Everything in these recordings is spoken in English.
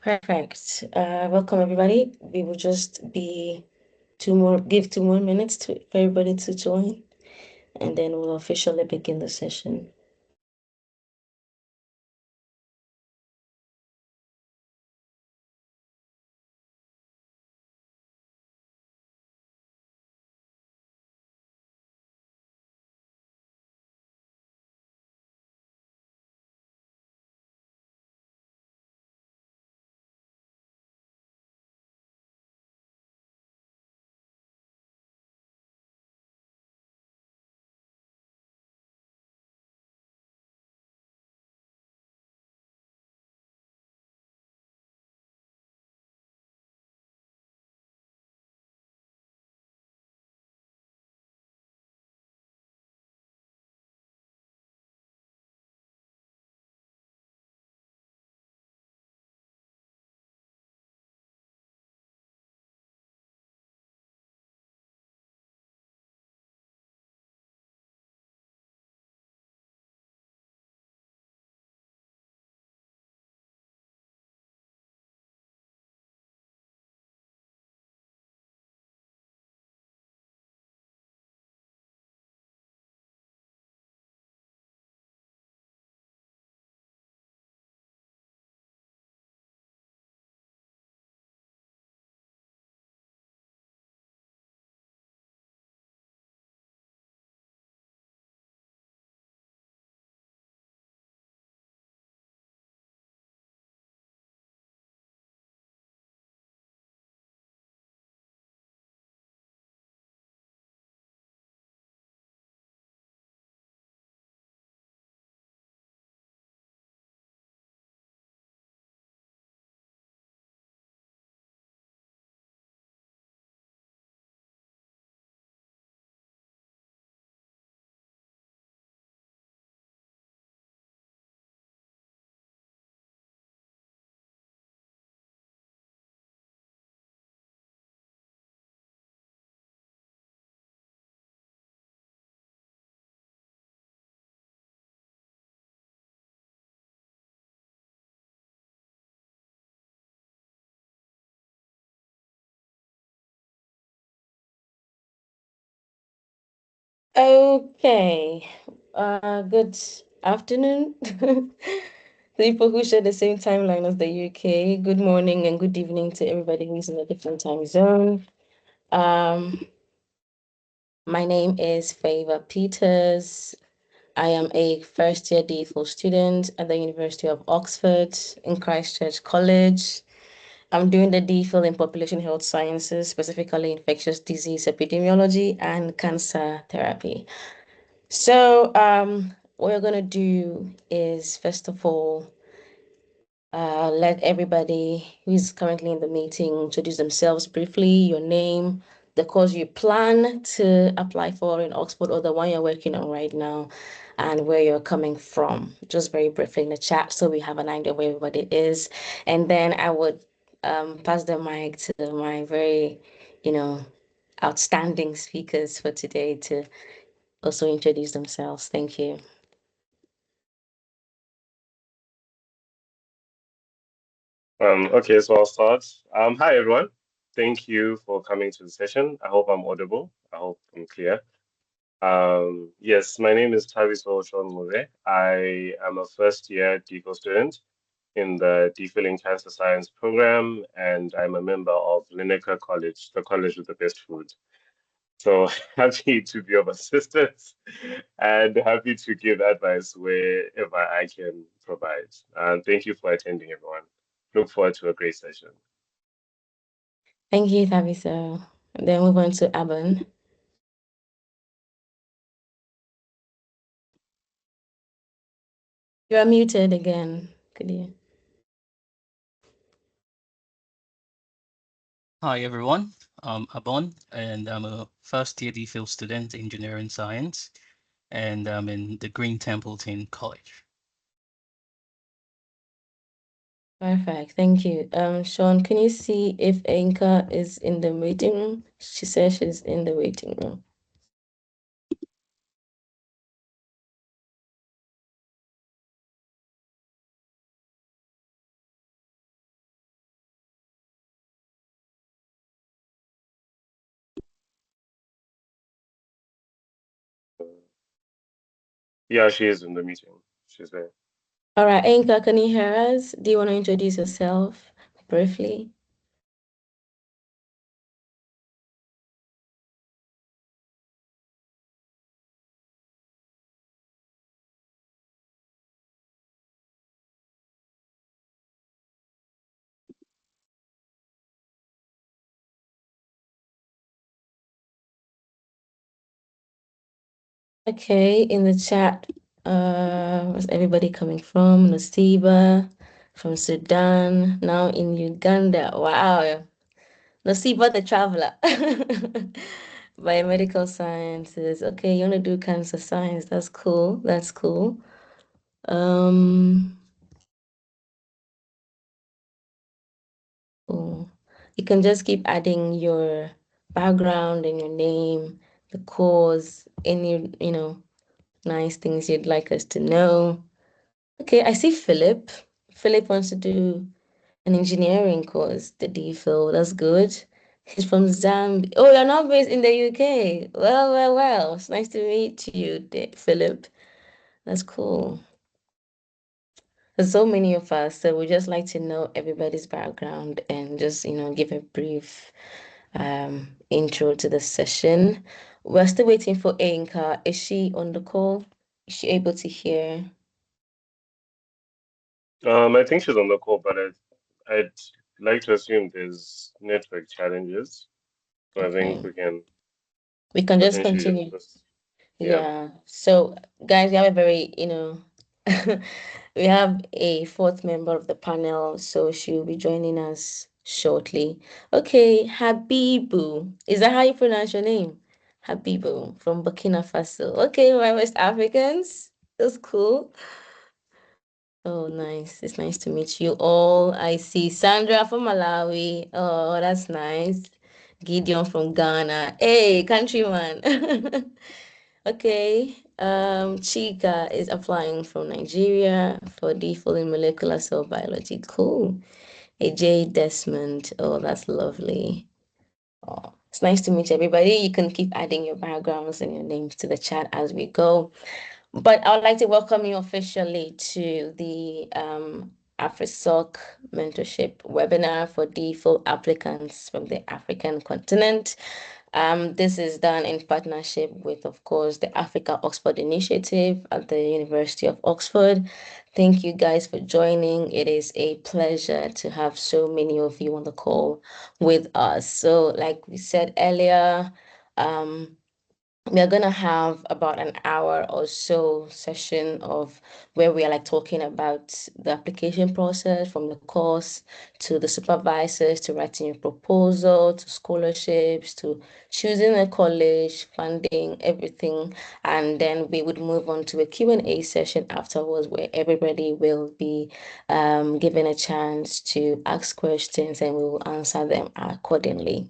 Perfect. Welcome everybody. We will just give 2 more minutes for everybody to join, and then we'll officially begin the session. Okay. Good afternoon. People who share the same timeline as the UK. Good morning and good evening to everybody who's in a different time zone. My name is Favor Peters. I am a first-year DPhil student at the University of Oxford in Christchurch College. I'm doing the DPhil in Population Health Sciences, specifically infectious disease epidemiology and cancer therapy. So what we're going to do is, first of all, let everybody who is currently in the meeting introduce themselves briefly, your name, the course you plan to apply for in Oxford or the one you're working on right now, and where you're coming from, just very briefly in the chat so we have an idea where everybody is. And then I would pass the mic to my very, outstanding speakers for today to also introduce themselves. Thank you. Okay, so I'll start. Hi, everyone. Thank you for coming to the session. I hope I'm audible. I hope I'm clear. Yes, my name is Taviso Shonmure. I am a first-year DPhil student in the DPhil in Cancer Science program, and I'm a member of Lineker College, the college with the best food. So happy to be of assistance and happy to give advice wherever I can provide. Thank you for attending, everyone. Look forward to a great session. Thank you, Taviso. Then move on to Aban. You are muted again. Could you? Hi everyone, I'm Abon and I'm a first year DPhil student in engineering science and I'm in the Green Templeton College. Perfect, thank you. Sean, can you see if Anka is in the waiting room? She says she's in the waiting room. Yeah, she is in the meeting. She's there. All right, Inka, can you hear us? Do you want to introduce yourself briefly? Okay, in the chat, where's everybody coming from? Nasiba from Sudan, now in Uganda. Wow. Nasiba the traveler. Biomedical sciences. Okay, you want to do cancer science. That's cool. That's cool. Cool. You can just keep adding your background and your name, the cause, any, nice things you'd like us to know. Okay, I see Philip. Philip wants to do an engineering course, the DPhil. That's good. He's from Zambia. Oh, you're not based in the UK. Well, well, well. It's nice to meet you, Philip. That's cool. There's so many of us, so we just like to know everybody's background and just, give a brief intro to the session. We're still waiting for Inka. Is she on the call? Is she able to hear? I think she's on the call, but I'd like to assume there's network challenges. So I think Okay. we can We can just potentially continue. just, yeah. Yeah. So, guys, we have a very, we have a fourth member of the panel, so she'll be joining us shortly. Okay, Habibu. Is that how you pronounce your name? Habibu from Burkina Faso. Okay, we're West Africans. That's cool. Oh, nice. It's nice to meet you all. I see Sandra from Malawi. Oh, that's nice. Gideon from Ghana. Hey, countryman. Okay. Chika is applying from Nigeria for DPhil in molecular cell biology. Cool. AJ Desmond. Oh, that's lovely. Oh, it's nice to meet everybody. You can keep adding your backgrounds and your names to the chat as we go. But I would like to welcome you officially to the AfriSoc Mentorship Webinar for DPhil applicants from the African continent. This is done in partnership with, of course, the Africa Oxford Initiative at the University of Oxford. Thank you guys for joining. It is a pleasure to have so many of you on the call with us. So, like we said earlier, we are going to have about an hour or so session of where we are like talking about the application process from the course to the supervisors to writing your proposal to scholarships to choosing a college, funding, everything. And then we would move on to a Q&A session afterwards where everybody will be given a chance to ask questions and we will answer them accordingly.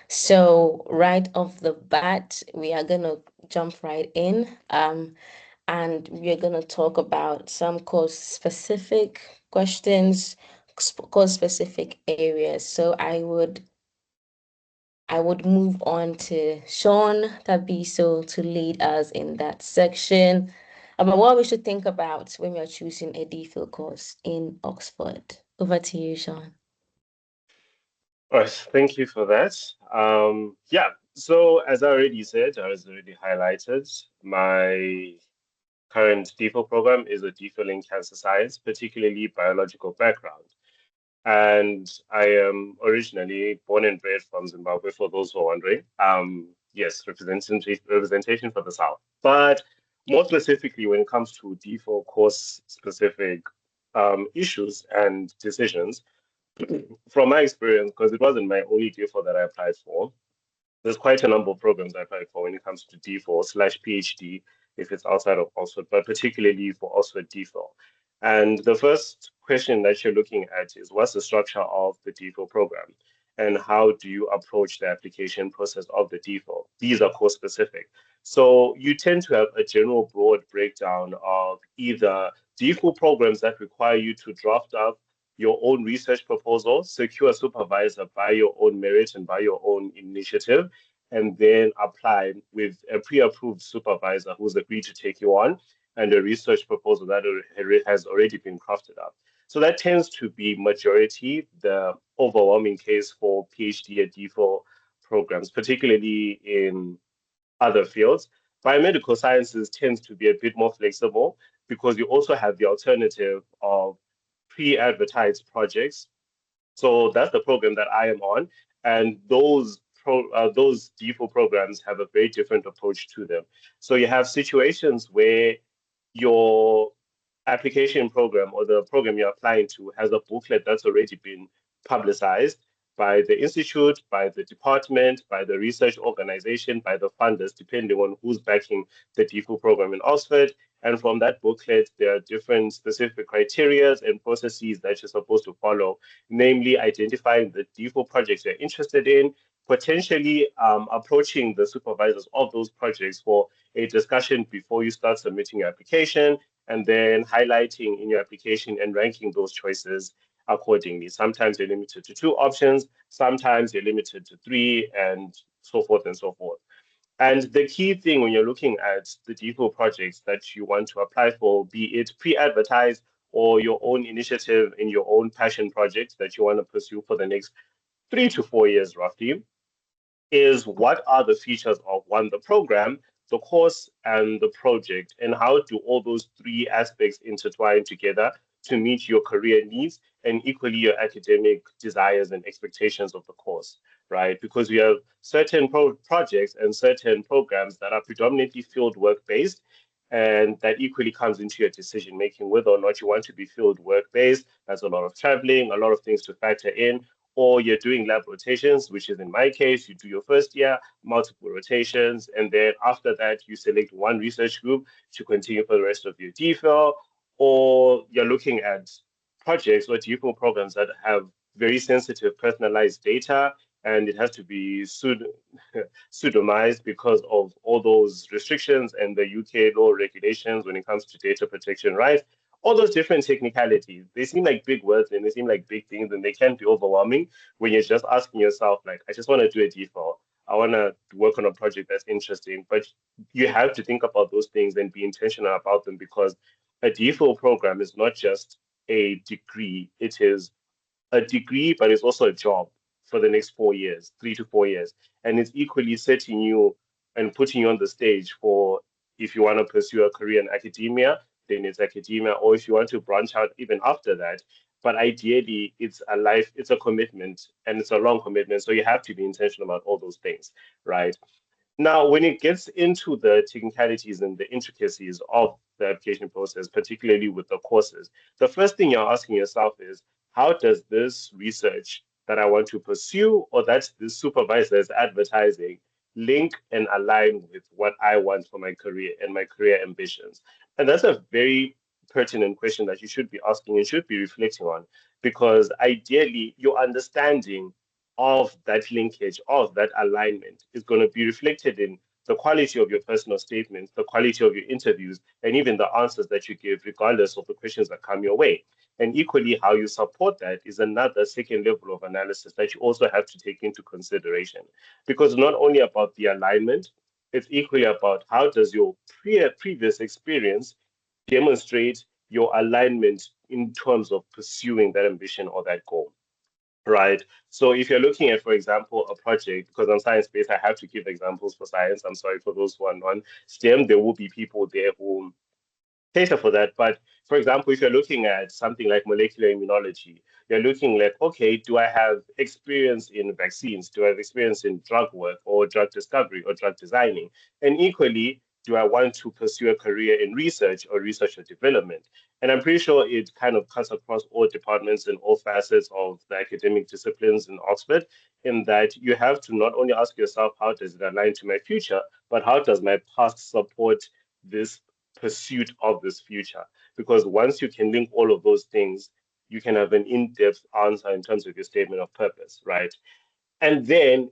So right off the bat, we are gonna jump right in, and we're gonna talk about some course-specific questions, course-specific areas. So I would move on to Sean Tabiso to lead us in that section about what we should think about when we are choosing a DPhil course in Oxford. Over to you, Sean. All right, thank you for that. Yeah, so as I already said, I was already highlighted, my current DPhil program is a DPhil in cancer science, particularly biological background. And I am originally born and bred from Zimbabwe, for those who are wondering. Yes, representation for the South. But more specifically, when it comes to DPhil course specific issues and decisions, from my experience, because it wasn't my only DPhil that I applied for, there's quite a number of programs I applied for when it comes to D4/PhD if it's outside of Oxford, but particularly for Oxford DPhil. And the first question that you're looking at is what's the structure of the DPhil program? And how do you approach the application process of the DPhil? These are course specific. So you tend to have a general broad breakdown of either DPhil programs that require you to draft up your own research proposal, secure a supervisor by your own merit and by your own initiative, and then apply with a pre-approved supervisor who's agreed to take you on. and a research proposal that has already been crafted up. So that tends to be majority, the overwhelming case for PhD at DPhil programs, particularly in other fields. Biomedical sciences tends to be a bit more flexible because you also have the alternative of pre-advertised projects. So that's the program that I am on, and those DPhil programs have a very different approach to them. So you have situations where your application program or the program you're applying to has a booklet that's already been publicized by the institute, by the department, by the research organization, by the funders, depending on who's backing the DPhil program in Oxford. And from that booklet, there are different specific criteria and processes that you're supposed to follow, namely identifying the DPhil projects you're interested in, potentially approaching the supervisors of those projects for a discussion before you start submitting your application, and then highlighting in your application and ranking those choices accordingly. Sometimes you're limited to 2 options, sometimes you're limited to 3, and so forth and so forth. And the key thing when you're looking at the DPhil projects that you want to apply for, be it pre-advertised or your own initiative in your own passion project that you want to pursue for the next 3 to 4 years roughly, is what are the features of one, the program, the course, and the project, and how do all those 3 aspects intertwine together to meet your career needs and equally your academic desires and expectations of the course, right? Because we have certain projects and certain programs that are predominantly field work based, and that equally comes into your decision making whether or not you want to be field work based. That's a lot of traveling, a lot of things to factor in, or you're doing lab rotations, which is in my case, you do your first year, multiple rotations, and then after that, you select one research group to continue for the rest of your DPhil, or you're looking at projects or DPhil programs that have very sensitive personalized data, and it has to be pseudonymized because of all those restrictions and the UK law regulations when it comes to data protection rights. All those different technicalities, they seem like big words and they seem like big things, and they can be overwhelming when you're just asking yourself, like, I just want to do a DPhil. I want to work on a project that's interesting. But you have to think about those things and be intentional about them, because a DPhil program is not just a degree. It is a degree, but it's also a job for the next 4 years, 3 to 4 years. And it's equally setting you and putting you on the stage for, if you want to pursue a career in academia, then it's academia, or if you want to branch out even after that. But ideally, it's a life, it's a commitment, and it's a long commitment. So you have to be intentional about all those things, right? Now, when it gets into the technicalities and the intricacies of the application process, particularly with the courses, the first thing you're asking yourself is, how does this research that I want to pursue or that this supervisor is advertising link and align with what I want for my career and my career ambitions? And that's a very pertinent question that you should be asking and should be reflecting on, because ideally your understanding of that linkage, of that alignment, is going to be reflected in the quality of your personal statements, the quality of your interviews, and even the answers that you give, regardless of the questions that come your way. And equally, how you support that is another second level of analysis that you also have to take into consideration. Because not only about the alignment, it's equally about how does your previous experience demonstrate your alignment in terms of pursuing that ambition or that goal. Right. So if you're looking at, for example, a project, because I'm science-based, I have to give examples for science. I'm sorry for those who are non-STEM. There will be people there who cater for that. But for example, if you're looking at something like molecular immunology, you're looking like, okay, do I have experience in vaccines? Do I have experience in drug work or drug discovery or drug designing? And equally, do I want to pursue a career in research or research or development? And I'm pretty sure it kind of cuts across all departments and all facets of the academic disciplines in Oxford, in that you have to not only ask yourself, how does it align to my future, but how does my past support this pursuit of this future? Because once you can link all of those things, you can have an in-depth answer in terms of your statement of purpose, right? And then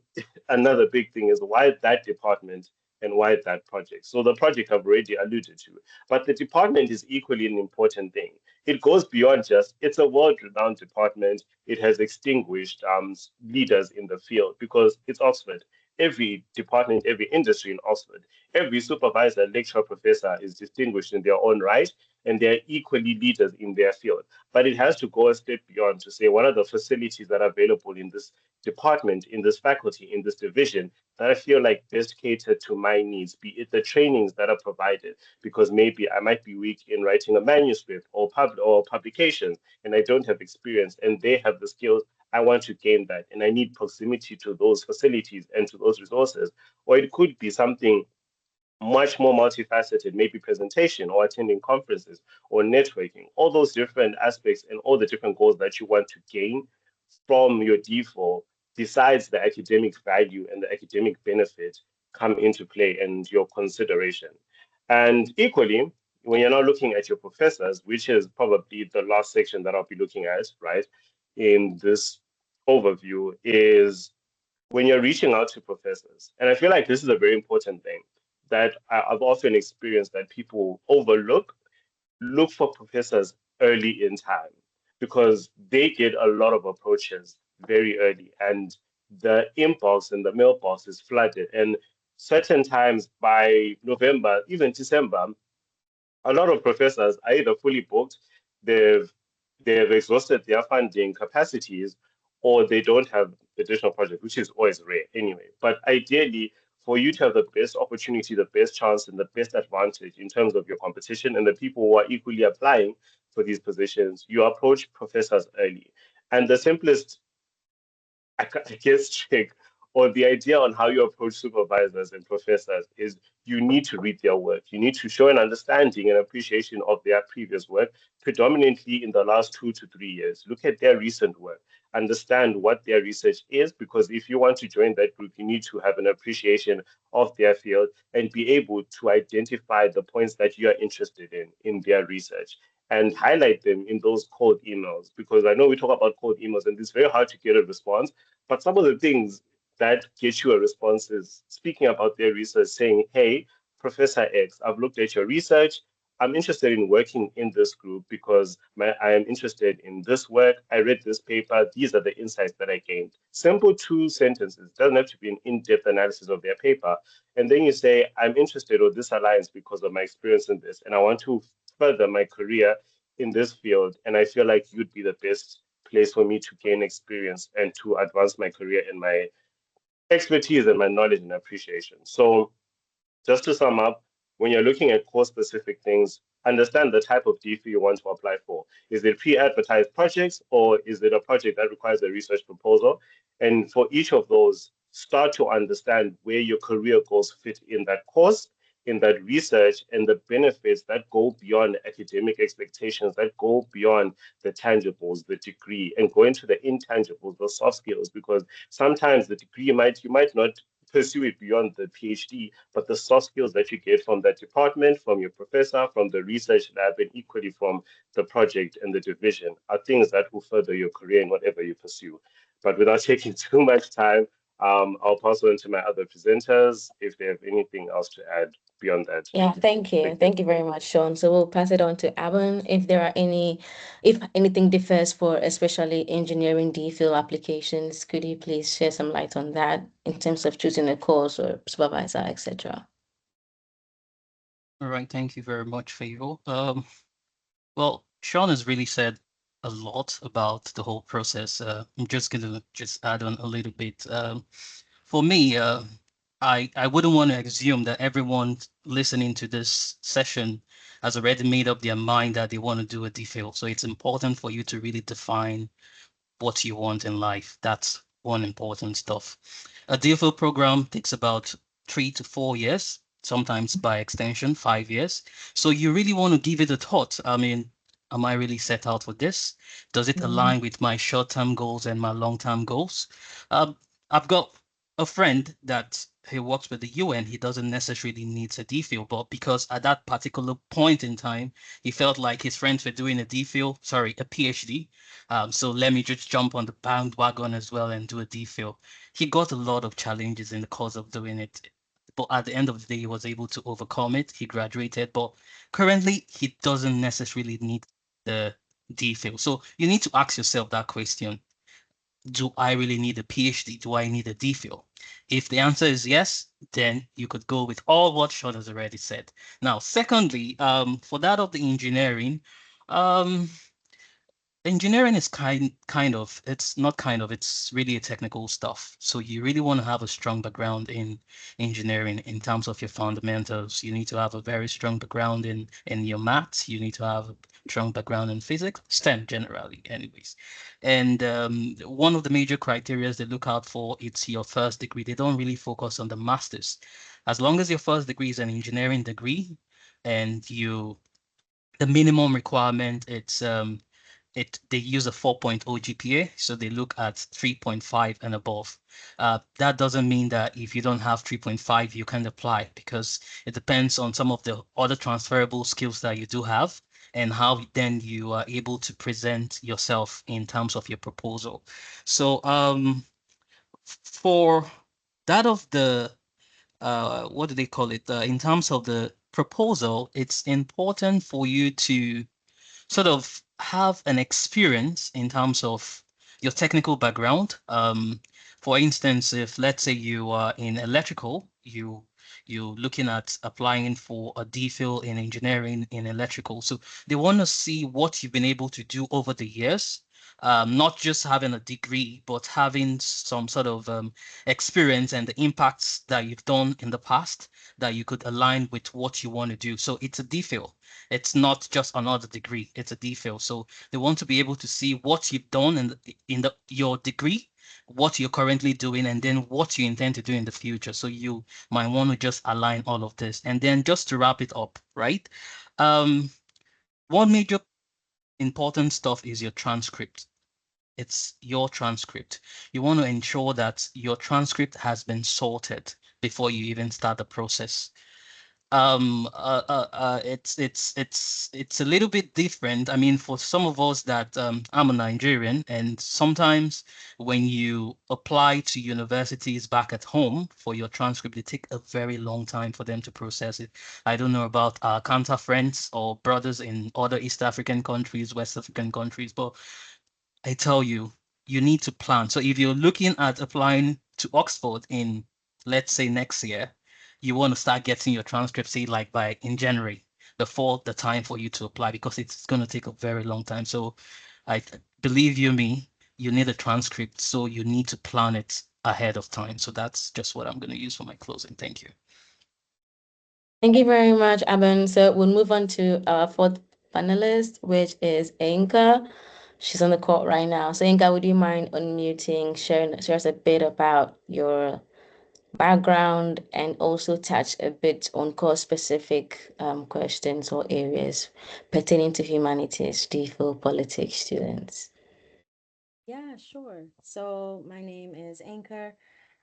another big thing is, why that department and why that project? So the project I've already alluded to, but the department is equally an important thing. It goes beyond just, it's a world-renowned department. It has extinguished leaders in the field because it's Oxford. every department, every industry in Oxford. Every supervisor, lecturer, professor is distinguished in their own right, and they're equally leaders in their field. But it has to go a step beyond to say, what are the facilities that are available in this department, in this faculty, in this division that I feel like best cater to my needs, be it the trainings that are provided, because maybe I might be weak in writing a manuscript or publications, and I don't have experience, and they have the skills. I want to gain that, and I need proximity to those facilities and to those resources. Or it could be something much more multifaceted, maybe presentation or attending conferences or networking, all those different aspects and all the different goals that you want to gain from your DPhil, besides the academic value and the academic benefit, come into play and your consideration. And equally, when you're now looking at your professors, which is probably the last section that I'll be looking at, right, in this overview, is when you're reaching out to professors. And I feel like this is a very important thing that I've often experienced that people overlook. Look for professors early in time because they get a lot of approaches very early, and the inbox and the mailbox is flooded. And certain times by November, even December, a lot of professors are either fully booked, they've they've exhausted their funding capacities, or they don't have additional projects, which is always rare anyway. But ideally, for you to have the best opportunity, the best chance, and the best advantage in terms of your competition and the people who are equally applying for these positions, you approach professors early. And the simplest, I guess, trick or the idea on how you approach supervisors and professors is you need to read their work. You need to show an understanding and appreciation of their previous work, predominantly in the last 2 to 3 years. Look at their recent work, understand what their research is, because if you want to join that group, you need to have an appreciation of their field and be able to identify the points that you are interested in their research and highlight them in those cold emails. Because I know we talk about cold emails and it's very hard to get a response, but some of the things that get you a response is speaking about their research, saying, hey, Professor X, I've looked at your research. I'm interested in working in this group because I am interested in this work. I read this paper. These are the insights that I gained. Simple 2 sentences. Doesn't have to be an in-depth analysis of their paper. And then you say, I'm interested or this aligns because of my experience in this. And I want to further my career in this field. And I feel like you'd be the best place for me to gain experience and to advance my career and my expertise and my knowledge and appreciation. So just to sum up, when you're looking at course specific things, understand the type of DPhil you want to apply for. Is it pre-advertised projects or is it a project that requires a research proposal? And for each of those, start to understand where your career goals fit in that course, in that research, and the benefits that go beyond academic expectations, that go beyond the tangibles, the degree, and go into the intangibles, the soft skills, because sometimes the degree you might not pursue it beyond the PhD, but the soft skills that you get from that department, from your professor, from the research lab, and equally from the project and the division are things that will further your career in whatever you pursue. But without taking too much time, I'll pass on to my other presenters if they have anything else to add beyond that. Yeah, thank you. Thank you. Thank you very much, Sean. So we'll pass it on to Abon. If anything differs for especially engineering DPhil applications, could you please share some light on that in terms of choosing a course or supervisor, etc.? All right, thank you very much, Favor. Well, Sean has really said a lot about the whole process. I'm just gonna add on a little bit. For me, I wouldn't want to assume that everyone listening to this session has already made up their mind that they want to do a DPhil. So it's important for you to really define what you want in life. That's one important stuff. A DPhil program takes about 3 to 4 years, sometimes by extension, 5 years. So you really want to give it a thought. I mean, am I really set out for this? Does it align with my short-term goals and my long-term goals? I've got a friend that he works with the UN. He doesn't necessarily need a DPhil, but because at that particular point in time, he felt like his friends were doing a PhD. So let me just jump on the bandwagon as well and do a DPhil. He got a lot of challenges in the course of doing it, but at the end of the day, he was able to overcome it. He graduated, but currently he doesn't necessarily need the DPhil. So you need to ask yourself that question. do I really need a PhD? Do I need a DPhil? If the answer is yes, then you could go with all what Sean has already said. Now, secondly, for that of the engineering, um, engineering is it's really a technical stuff. So you really want to have a strong background in engineering in terms of your fundamentals. You need to have a very strong background in your maths. You need to have a strong background in physics, STEM generally, anyways. And one of the major criteria they look out for, it's your first degree. They don't really focus on the master's. As long as your first degree is an engineering degree and the minimum requirement, they use a 4.0 GPA, so they look at 3.5 and above. That doesn't mean that if you don't have 3.5, you can't apply, because it depends on some of the other transferable skills that you do have and how then you are able to present yourself in terms of your proposal. So for that of the what do they call it? In terms of the proposal, it's important for you to sort of have an experience in terms of your technical background. For instance, if let's say you are in electrical, you're looking at applying for a DPhil in engineering in electrical. So they want to see what you've been able to do over the years. Not just having a degree, but having some sort of experience and the impacts that you've done in the past that you could align with what you want to do. So it's a DPhil. It's not just another degree, it's a DPhil. So they want to be able to see what you've done in your degree, what you're currently doing, and then what you intend to do in the future. So you might want to just align all of this. And then just to wrap it up, right? Um, one major important stuff is your transcript. It's your transcript. You want to ensure that your transcript has been sorted before you even start the process. It's a little bit different. I mean, for some of us that I'm a Nigerian, and sometimes when you apply to universities back at home for your transcript, it take a very long time for them to process it. I don't know about our counter friends or brothers in other East African countries, West African countries, but I tell you, you need to plan. So if you're looking at applying to Oxford in, let's say, next year, you want to start getting your transcript, say, like by in January, before the time for you to apply, because it's going to take a very long time. So believe you me, you need a transcript, so you need to plan it ahead of time. So that's just what I'm going to use for my closing. Thank you. Thank you very much, Aben. So we'll move on to our fourth panelist, which is Inka. She's on the call right now. So Inka, would you mind unmuting, share us a bit about your background and also touch a bit on course-specific questions or areas pertaining to humanities, DPhil politics students? Yeah, sure. So my name is Anchor.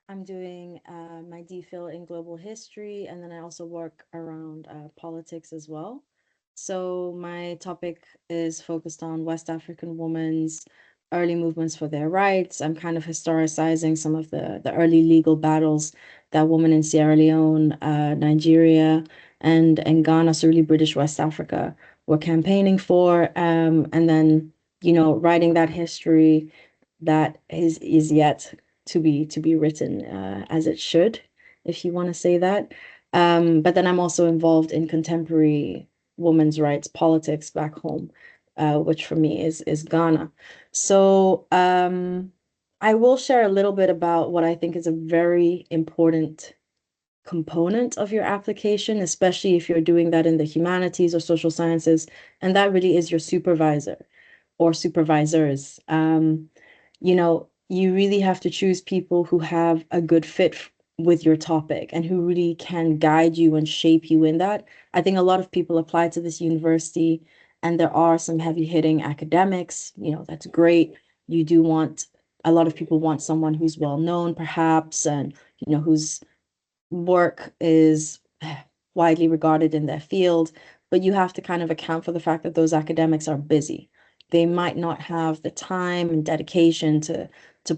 I'm doing my DPhil in global history, and then I also work around politics as well. So my topic is focused on West African women's early movements for their rights. I'm kind of historicizing some of the early legal battles that women in Sierra Leone, Nigeria, and Ghana, so really British West Africa, were campaigning for. And then, writing that history that is yet to be written as it should, if you want to say that. But then I'm also involved in contemporary women's rights politics back home, which for me is Ghana. So I will share a little bit about what I think is a very important component of your application, especially if you're doing that in the humanities or social sciences, and that really is your supervisor or supervisors. You really have to choose people who have a good fit with your topic and who really can guide you and shape you in that. I think a lot of people apply to this university and there are some heavy hitting academics, that's great. You do want, a lot of people want someone who's well known perhaps, and, whose work is widely regarded in their field, but you have to kind of account for the fact that those academics are busy. They might not have the time and dedication to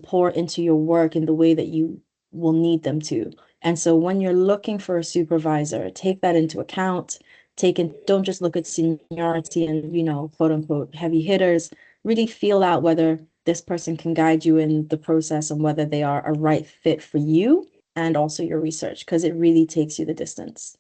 pour into your work in the way that you will need them to. And so when you're looking for a supervisor, take that into account. Don't just look at seniority and, quote unquote, heavy hitters. Really feel out whether this person can guide you in the process on whether they are a right fit for you and also your research, because it really takes you the distance.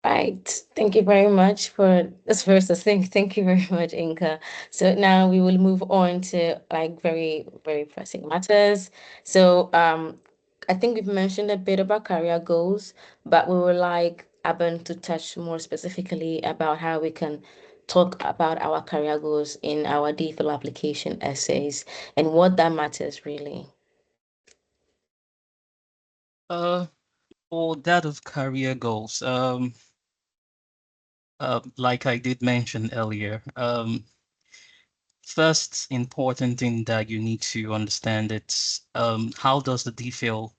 Right. Thank you very much for this first thing. Thank you very much, Inka. So now we will move on to like very, very pressing matters. So I think we've mentioned a bit about career goals, but we would like Aben to touch more specifically about how we can talk about our career goals in our DPhil application essays and what that matters really. For that of career goals, like I did mention earlier, first important thing that you need to understand it's how does the DPhil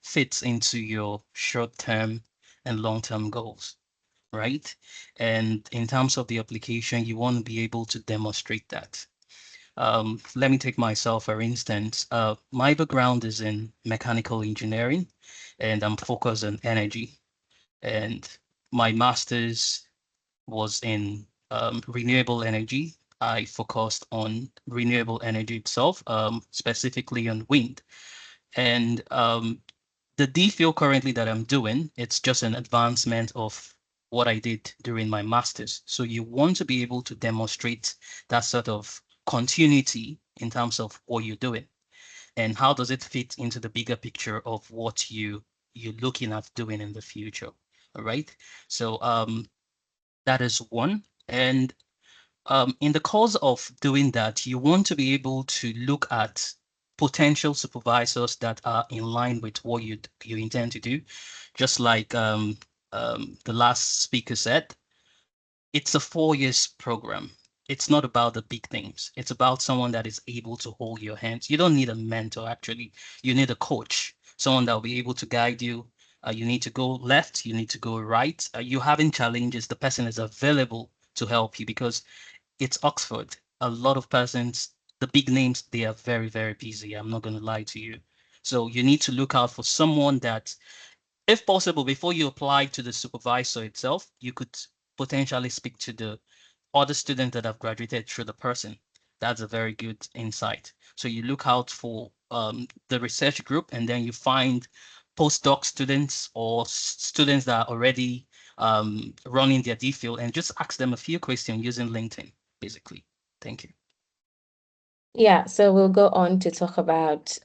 fit into your short-term and long-term goals, right? And in terms of the application, you want to be able to demonstrate that. Let me take myself, for instance. My background is in mechanical engineering, and I'm focused on energy. And my master's was in renewable energy. I focused on renewable energy itself, specifically on wind. And the DPhil currently that I'm doing, it's just an advancement of what I did during my master's. So you want to be able to demonstrate that sort of continuity in terms of what you're doing. And how does it fit into the bigger picture of what you're looking at doing in the future? All right. So that is one. And in the course of doing that, you want to be able to look at potential supervisors that are in line with what you intend to do. Just like the last speaker said, it's a 4 year program. It's not about the big things. It's about someone that is able to hold your hands. You don't need a mentor, actually. You need a coach, someone that will be able to guide you. You need to go left, you need to go right. You're having challenges, the person is available to help you because it's Oxford. A lot of persons, the big names, they are very, very busy. I'm not going to lie to you. So you need to look out for someone that, if possible, before you apply to the supervisor itself, you could potentially speak to the other students that have graduated through the person. That's a very good insight. So you look out for the research group, and then you find postdoc students or students that are already running their DPhil, and just ask them a few questions using LinkedIn, basically. Thank you. Yeah, so we'll go on to talk about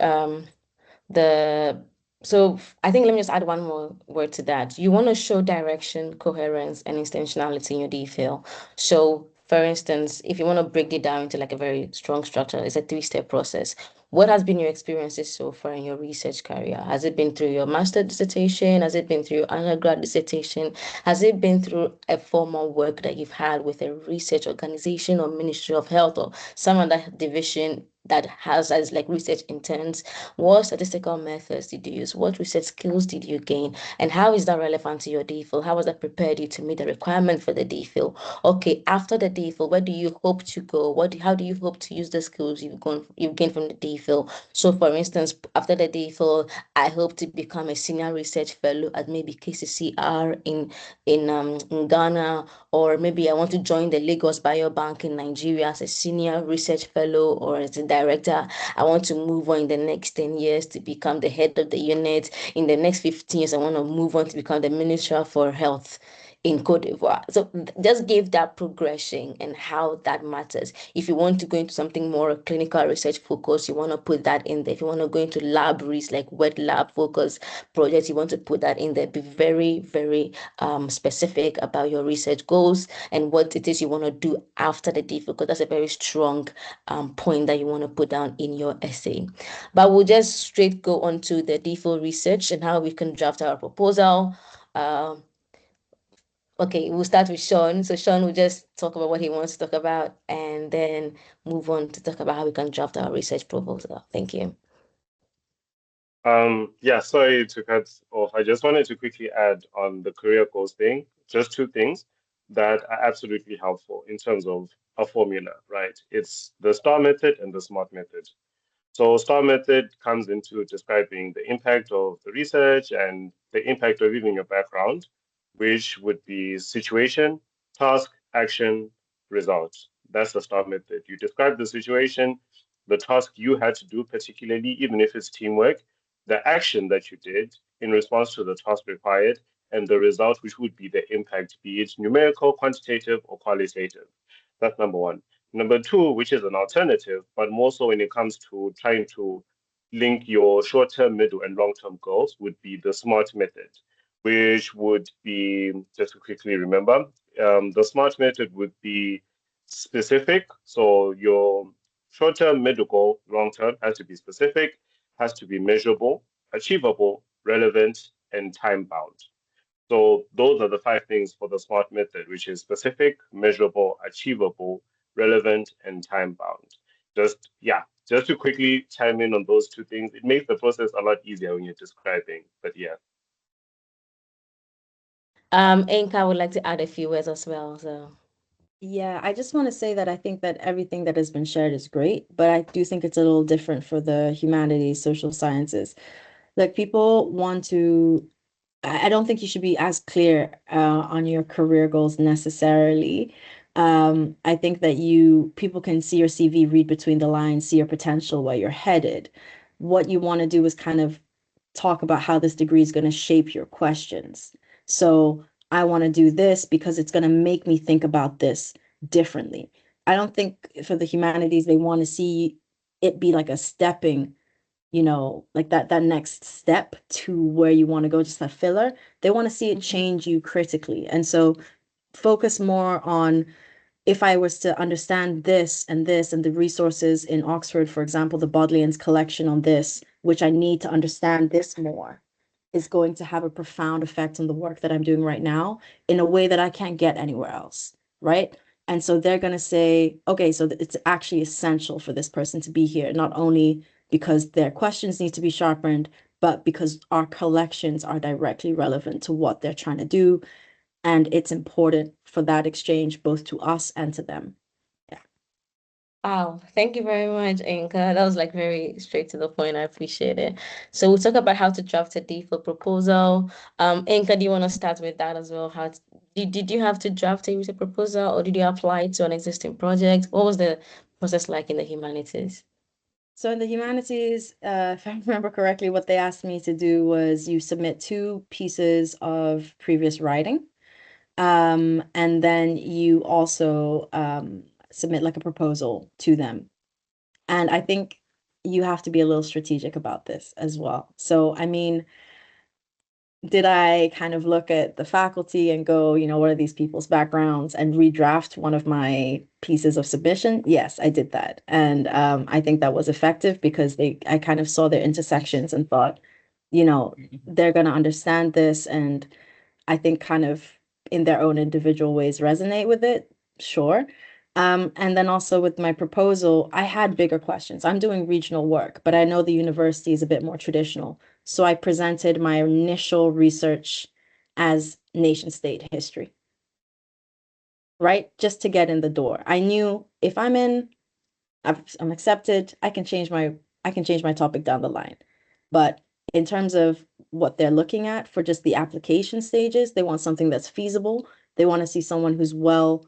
the so I think let me just add one more word to that. You want to show direction, coherence, and intentionality in your DPhil. So for instance, if you want to break it down into like a very strong structure, it's a 3-step process. What has been your experiences so far in your research career? Has it been through your master dissertation? Has it been through your undergrad dissertation? Has it been through a formal work that you've had with a research organization or Ministry of Health or some other division that has as like research interns? What statistical methods did you use? What research skills did you gain? And how is that relevant to your DPhil? How has that prepared you to meet the requirement for the DPhil? Okay, after the DPhil, where do you hope to go? How do you hope to use the skills you've gained from the DPhil? So for instance, after the DPhil, I hope to become a senior research fellow at maybe KCCR in Ghana, or maybe I want to join the Lagos Biobank in Nigeria as a senior research fellow or as a director. I want to move on in the next 10 years to become the head of the unit. In the next 15 years, I want to move on to become the Minister for Health in Cote d'Ivoire. So just give that progression and how that matters. If you want to go into something more clinical research focus, you want to put that in there. If you want to go into lab research, like wet lab focus projects, you want to put that in there. Be very, very specific about your research goals and what it is you want to do after the DPhil, because that's a very strong point that you want to put down in your essay. But we'll just straight go on to the DPhil research and how we can draft our proposal. Okay, we'll start with Sean. So Sean will just talk about what he wants to talk about and then move on to talk about how we can draft our research proposal. Thank you. Yeah, sorry to cut off. I just wanted to quickly add on the career goals thing, just 2 things that are absolutely helpful in terms of a formula, right? It's the STAR method and the SMART method. So STAR method comes into describing the impact of the research and the impact of even your background, which would be situation, task, action, result. That's the STAR method. You describe the situation, the task you had to do, particularly, even if it's teamwork, the action that you did in response to the task required, and the result, which would be the impact, be it numerical, quantitative, or qualitative. That's number one. Number two, which is an alternative, but more so when it comes to trying to link your short-term, middle, and long-term goals, would be the SMART method, which would be, just to quickly remember, the SMART method would be specific. So your short-term, middle goal, long-term has to be specific, has to be measurable, achievable, relevant, and time-bound. So those are the 5 things for the SMART method, which is specific, measurable, achievable, relevant, and time-bound. Just to quickly chime in on those 2 things, it makes the process a lot easier when you're describing. But yeah. Inka would like to add a few words as well. So Yeah, I just want to say that I think that everything that has been shared is great, but I do think it's a little different for the humanities, social sciences. Like people want to, I don't think you should be as clear on your career goals necessarily. I think that people can see your CV, read between the lines, see your potential, where you're headed. What you want to do is kind of talk about how this degree is going to shape your questions. So I want to do this because it's going to make me think about this differently. I don't think for the humanities, they want to see it be like a stepping, like that next step to where you want to go, just a filler. They want to see it change you critically. And so focus more on, if I was to understand this and this and the resources in Oxford, for example, the Bodleian's collection on this, which I need to understand this more, is going to have a profound effect on the work that I'm doing right now in a way that I can't get anywhere else, right? And so they're going to say, okay, so it's actually essential for this person to be here, not only because their questions need to be sharpened, but because our collections are directly relevant to what they're trying to do. And it's important for that exchange both to us and to them. Yeah. wow, thank you very much, Inka. That was like very straight to the point. I appreciate it. So we'll talk about how to draft a DPhil proposal. Inka, do you want to start with that as well? Did you have to draft a research proposal, or did you apply to an existing project? What was the process like in the humanities? So in the humanities, if I remember correctly, what they asked me to do was you submit 2 pieces of previous writing. And then you also submit like a proposal to them. And I think you have to be a little strategic about this as well. So, I mean, did I kind of look at the faculty and go, what are these people's backgrounds and redraft one of my pieces of submission? Yes, I did that. And I think that was effective because I kind of saw their intersections and thought, they're going to understand this and I think kind of in their own individual ways resonate with it, sure. And then also with my proposal, I had bigger questions. I'm doing regional work, but I know the university is a bit more traditional. So I presented my initial research as nation state history, right? Just to get in the door. I knew if I'm in, I'm accepted, I can change my topic down the line. But in terms of what they're looking at for just the application stages, they want something that's feasible. They want to see someone who's well,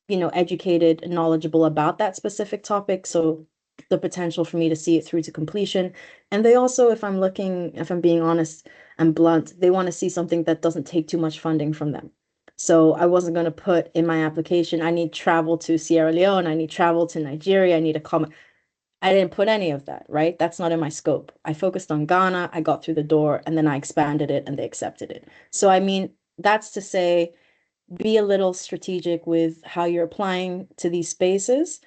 educated, knowledgeable about that specific topic. So the potential for me to see it through to completion. And they also, if I'm being honest and blunt, they want to see something that doesn't take too much funding from them. So I wasn't going to put in my application, I need travel to Sierra Leone, I need travel to Nigeria, I need a comment. I didn't put any of that, right? That's not in my scope. I focused on Ghana, I got through the door, and then I expanded it and they accepted it. So, I mean, that's to say, be a little strategic with how you're applying to these spaces.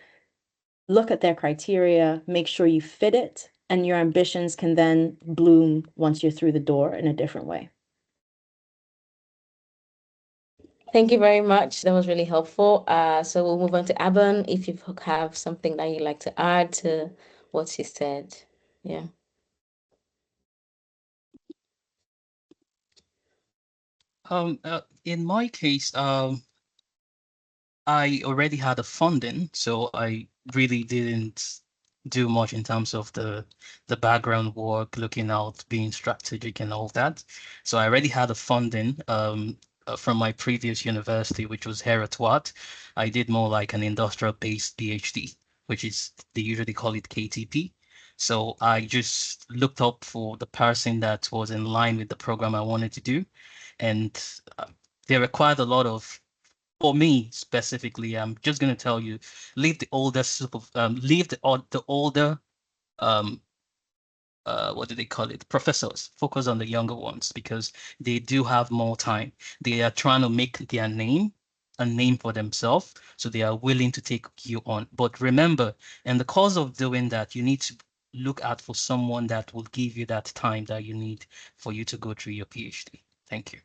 Look at their criteria, make sure you fit it, and your ambitions can then bloom once you're through the door in a different way. Thank you very much. That was really helpful. So we'll move on to Aban if you have something that you'd like to add to what she said. Yeah. In my case, I already had a funding, so I really didn't do much in terms of the background work, looking out, being strategic and all that. So I already had a funding. from my previous university, which was here at Watt. I did more like an industrial-based PhD, which is, they usually call it KTP. So I just looked up for the person that was in line with the program I wanted to do. And they required a lot of, for me specifically, I'm just going to tell you, leave the older leave the older what do they call it? Professors. Focus on the younger ones because they do have more time. They are trying to make their name a name for themselves, so they are willing to take you on. But remember, in the course of doing that, you need to look out for someone that will give you that time that you need for you to go through your PhD. Thank you.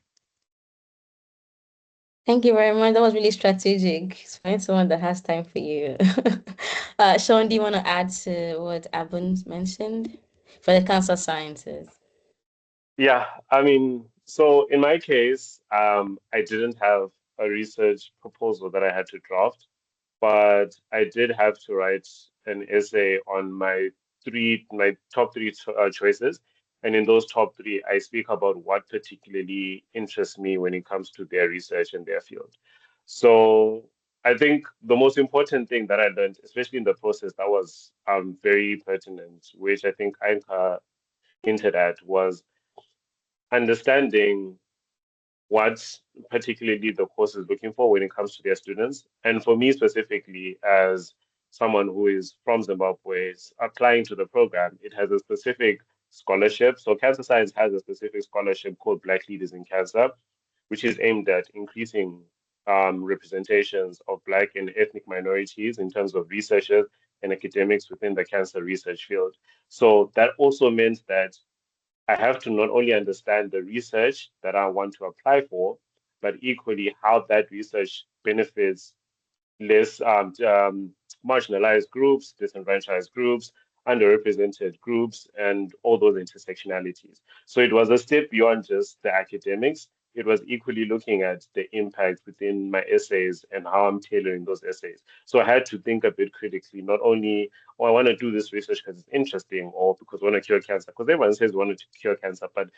Thank you very much. That was really strategic. Find someone that has time for you. Sean, do you want to add to what Abun mentioned for the cancer sciences? Yeah, I mean, so in my case, I didn't have a research proposal that I had to draft, but I did have to write an essay on my top three choices. And in those top three, I speak about what particularly interests me when it comes to their research and their field. So I think the most important thing that I learned, especially in the process, that was very pertinent, which I think Anka hinted at, was understanding what particularly the course is looking for when it comes to their students. And for me specifically, as someone who is from Zimbabwe, applying to the program, it has a specific scholarship. So cancer science has a specific scholarship called Black Leaders in Cancer, which is aimed at increasing representations of Black and ethnic minorities in terms of researchers and academics within the cancer research field. So that also meant that I have to not only understand the research that I want to apply for, but equally how that research benefits less marginalized groups, disenfranchised groups, underrepresented groups, and all those intersectionalities. So it was a step beyond just the academics. It was equally looking at the impact within my essays and how I'm tailoring those essays. So I had to think a bit critically, not only, oh, I want to do this research because it's interesting or because I want to cure cancer, because everyone says we want to cure cancer, but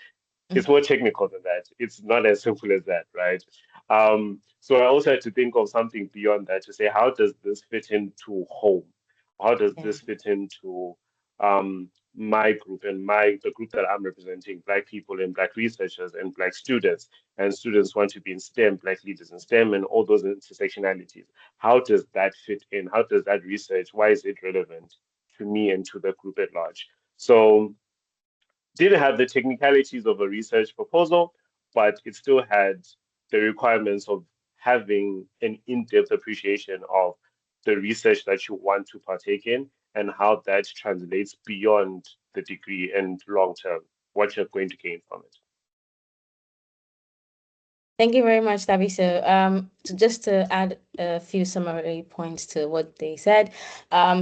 it's more technical than that. It's not as simple as that, right? So I also had to think of something beyond that to say, how does this fit into home? How does this fit into my group and the group that I'm representing, Black people and Black researchers and Black students, and students want to be in STEM, Black leaders in STEM, and all those intersectionalities. How does that fit in? How does that research, why is it relevant to me and to the group at large? So didn't have the technicalities of a research proposal, but it still had the requirements of having an in-depth appreciation of the research that you want to partake in and how that translates beyond the degree and long term, what you're going to gain from it. Thank you very much, Tabi. So, just to add a few summary points to what they said.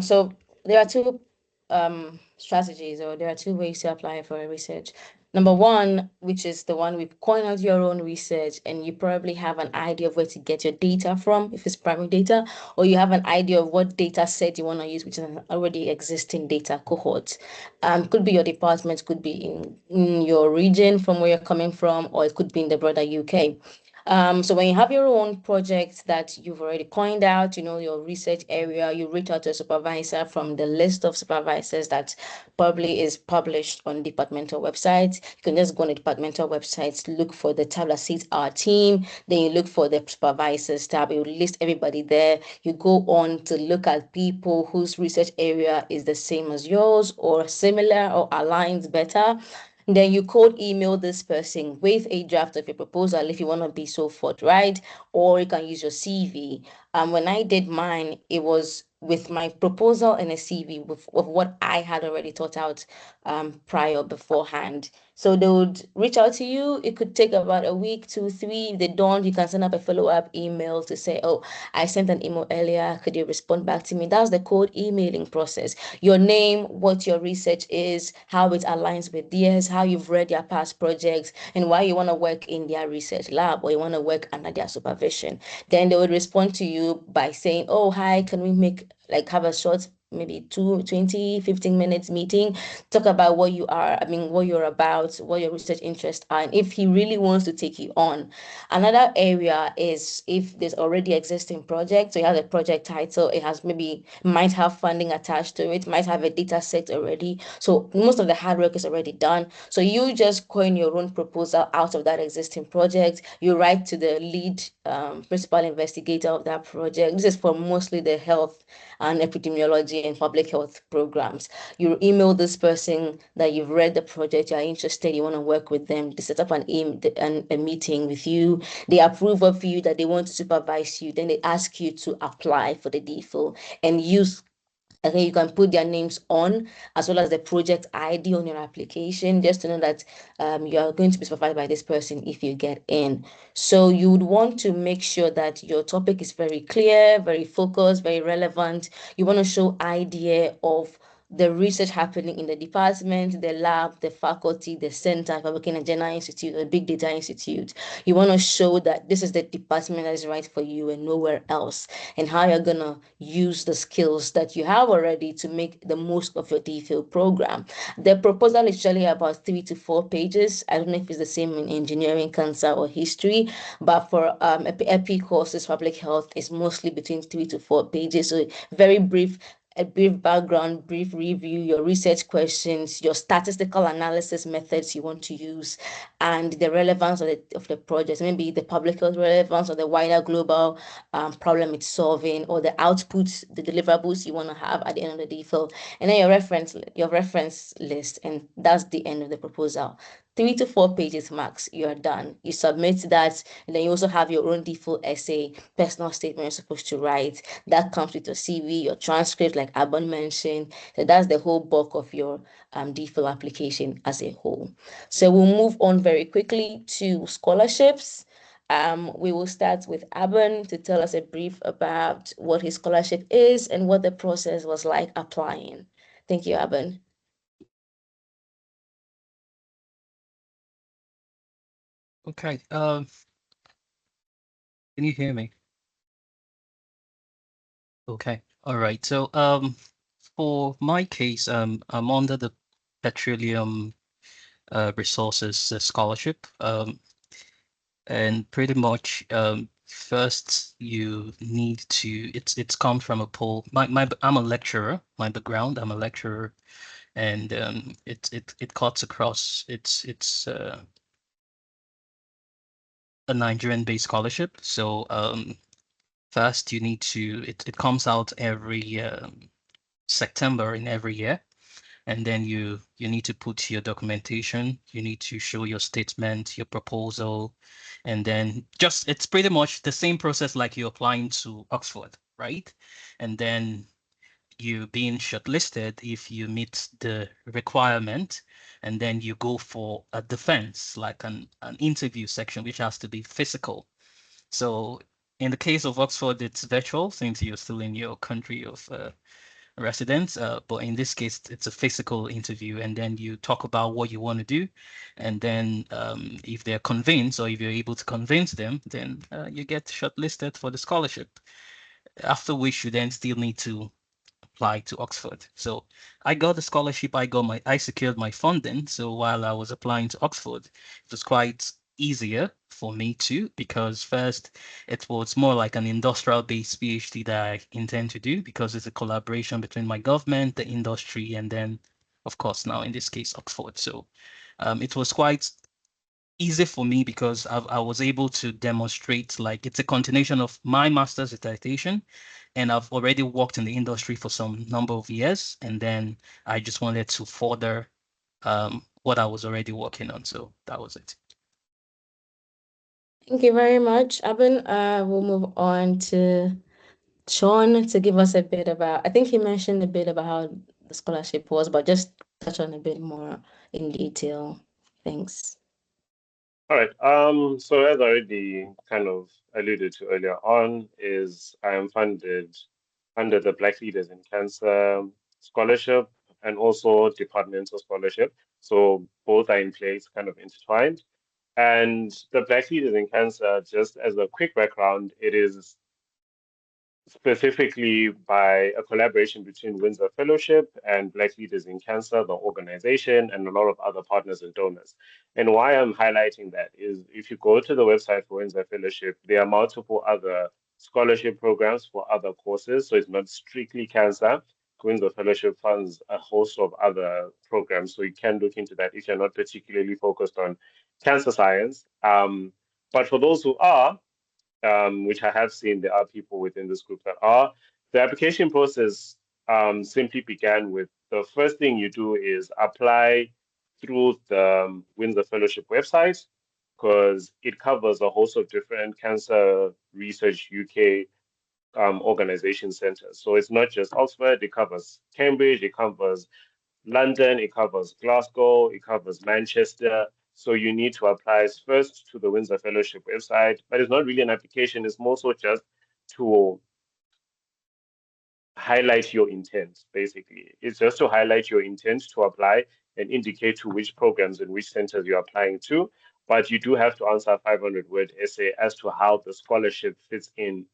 So there are two strategies, or there are two ways to apply for a research. Number one, which is the one with coin out your own research, and you probably have an idea of where to get your data from, if it's primary data, or you have an idea of what data set you want to use, which is an already existing data cohort. Could be your department, could be in your region from where you're coming from, or it could be in the broader UK. So when you have your own project that you've already coined out, you know, your research area, you reach out to a supervisor from the list of supervisors that probably is published on departmental websites. You can just go on the departmental websites, look for the tab that says our team, then you look for the supervisors tab, you list everybody there. You go on to look at people whose research area is the same as yours or similar or aligns better. Then you cold email this person with a draft of a proposal if you want to be so forthright, or you can use your CV. When I did mine, it was with my proposal and a CV with what I had already thought out prior beforehand. So they would reach out to you. It could take about a week, 2, 3. If they don't, you can send up a follow-up email to say, oh, I sent an email earlier. Could you respond back to me? That's the cold emailing process. Your name, what your research is, how it aligns with theirs, how you've read their past projects, and why you want to work in their research lab or you want to work under their supervision. Then they would respond to you by saying, oh, hi, can we have a short maybe 15 minutes meeting, talk about what you are, what you're about, what your research interests are, and if he really wants to take you on. Another area is if there's already existing project, so you have a project title, it has might have funding attached to it, might have a data set already. So most of the hard work is already done. So you just coin your own proposal out of that existing project. You write to the lead principal investigator of that project. This is for mostly the health and epidemiology and public health programs. You email this person that you've read the project, you're interested, you want to work with them. They set up a meeting with you. They approve of you that they want to supervise you. Then they ask you to apply for the DPhil and use. Okay, you can put their names on as well as the project ID on your application, just to know that you are going to be supervised by this person if you get in. So you would want to make sure that your topic is very clear, very focused, very relevant. You want to show idea of the research happening in the department, the lab, the faculty, the center, if you're working at General Institute or Big Data Institute. You want to show that this is the department that is right for you and nowhere else, and how you're going to use the skills that you have already to make the most of your DPhil program. The proposal is usually about 3 to 4 pages. I don't know if it's the same in engineering, cancer, or history, but for EP courses, public health is mostly between 3 to 4 pages. So very brief, a brief background, brief review, your research questions, your statistical analysis methods you want to use, and the relevance of the project, maybe the public health relevance or the wider global problem it's solving, or the outputs, the deliverables you want to have at the end of the DPhil, and then your reference list, and that's the end of the proposal. 3 to 4 pages max, you're done. You submit that, and then you also have your own DPhil essay, personal statement you're supposed to write. That comes with your CV, your transcript, like Abon mentioned. So that's the whole bulk of your DPhil application as a whole. So we'll move on very quickly to scholarships. We will start with Abon to tell us a brief about what his scholarship is and what the process was like applying. Thank you, Abon. Okay. Can you hear me? Okay. All right. So for my case, I'm under the petroleum resources scholarship. And pretty much first you need to it's come from a poll. I'm a lecturer. My background, I'm a lecturer, and it cuts across. It's a Nigerian-based scholarship. So first you need to it comes out every September in every year. And then you need to put your documentation, you need to show your statement, your proposal, and then just it's pretty much the same process like you're applying to Oxford, right? And then you being shortlisted if you meet the requirement, and then you go for a defense, like an interview section, which has to be physical. So in the case of Oxford, it's virtual since you're still in your country of residents, but in this case, it's a physical interview, and then you talk about what you want to do, and then if they're convinced or if you're able to convince them, then you get shortlisted for the scholarship. After which you then still need to apply to Oxford. So I got the scholarship. I secured my funding. So while I was applying to Oxford, it was quite easier for me too, because first it was more like an industrial based PhD that I intend to do, because it's a collaboration between my government, the industry, and then of course now in this case Oxford. So it was quite easy for me because I was able to demonstrate, like, it's a continuation of my master's dissertation, and I've already worked in the industry for some number of years, and then I just wanted to further what I was already working on. So that was it. Thank you very much, Abon. We'll move on to Sean to give us a bit about, I think he mentioned a bit about how the scholarship was, but just touch on a bit more in detail. Thanks. All right. So as I already kind of alluded to earlier on, is I am funded under the Black Leaders in Cancer Scholarship and also departmental scholarship. So both are in place, kind of intertwined. And the Black Leaders in Cancer, just as a quick background, it is specifically by a collaboration between Windsor Fellowship and Black Leaders in Cancer, the organization, and a lot of other partners and donors. And why I'm highlighting that is if you go to the website for Windsor Fellowship, there are multiple other scholarship programs for other courses. So it's not strictly cancer. Windsor Fellowship funds a host of other programs. So you can look into that if you're not particularly focused on cancer science. But for those who are, which I have seen, there are people within this group that are. The application process simply began with the first thing you do is apply through the Windsor Fellowship website because it covers a host of different Cancer Research UK organization centers. So it's not just Oxford, it covers Cambridge, it covers London, it covers Glasgow, it covers Manchester. So you need to apply first to the Windsor Fellowship website, but it's not really an application, it's more so just to highlight your intent, basically. It's just to highlight your intent to apply and indicate to which programs and which centers you're applying to. But you do have to answer a 500-word essay as to how the scholarship fits in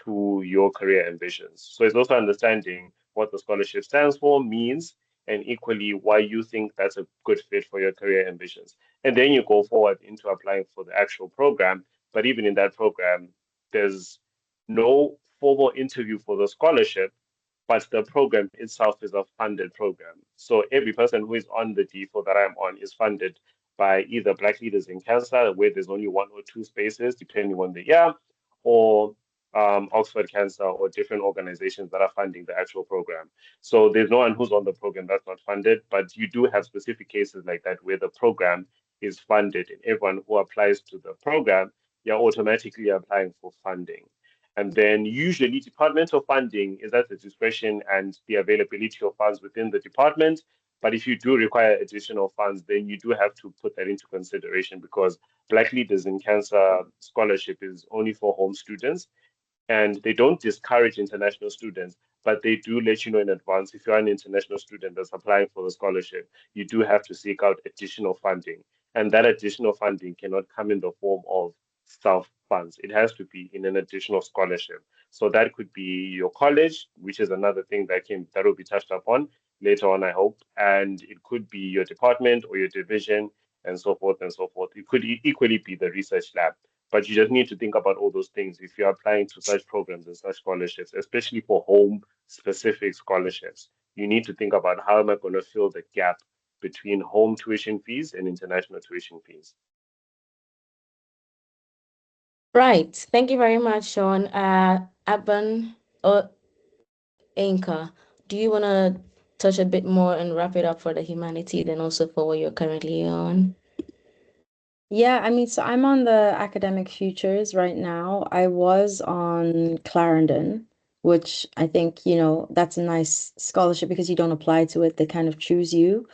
to your career ambitions. So it's also understanding what the scholarship stands for, means, and equally why you think that's a good fit for your career ambitions. And then you go forward into applying for the actual program. But even in that program, there's no formal interview for the scholarship, but the program itself is a funded program. So every person who is on the DPhil that I'm on is funded by either Black Leaders in Cancer, where there's only 1 or 2 spaces, depending on the year, or Oxford Cancer or different organizations that are funding the actual program. So there's no one who's on the program that's not funded, but you do have specific cases like that where the program is funded and everyone who applies to the program, you're automatically applying for funding. And then usually departmental funding is at the discretion and the availability of funds within the department. But if you do require additional funds, then you do have to put that into consideration because Black Leaders in Cancer scholarship is only for home students and they don't discourage international students, but they do let you know in advance if you're an international student that's applying for the scholarship, you do have to seek out additional funding. And that additional funding cannot come in the form of self funds. It has to be in an additional scholarship. So that could be your college, which is another thing that will be touched upon later on, I hope. And it could be your department or your division and so forth and so forth. It could equally be the research lab. But you just need to think about all those things if you're applying to such programs and such scholarships, especially for home specific scholarships. You need to think about how am I going to fill the gap between home tuition fees and international tuition fees. Right. Thank you very much, Sean. Aban or Anchor, do you want to touch a bit more and wrap it up for the humanity, then also for what you're currently on? Yeah, I mean, so I'm on the academic futures right now. I was on Clarendon, which I think, that's a nice scholarship because you don't apply to it, they kind of choose you.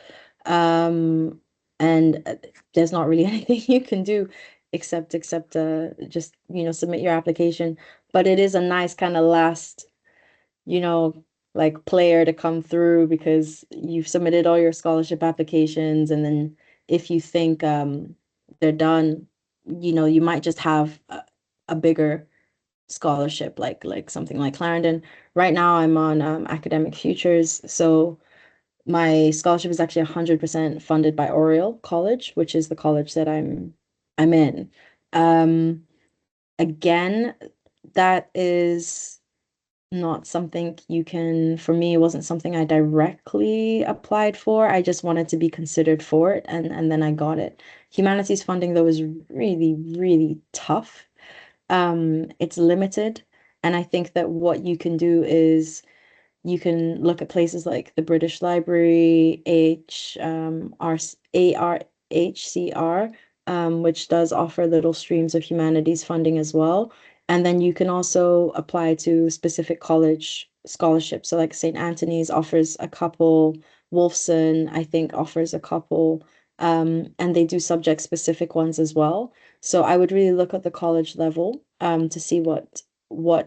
And there's not really anything you can do except just, submit your application. But it is a nice kind of last, you know, like player to come through because you've submitted all your scholarship applications, and then if you think they're done, you might just have a bigger scholarship like something like Clarendon. Right now I'm on academic futures, so my scholarship is actually 100% funded by Oriel College, which is the college that I'm in. Again, that is not something for me, it wasn't something I directly applied for. I just wanted to be considered for it, and then I got it. Humanities funding, though, is really, really tough. It's limited, and I think that what you can do is you can look at places like the British Library, ARHCR, which does offer little streams of humanities funding as well. And then you can also apply to specific college scholarships. So like St. Anthony's offers a couple, Wolfson, I think, offers a couple, and they do subject specific ones as well. So I would really look at the college level to see what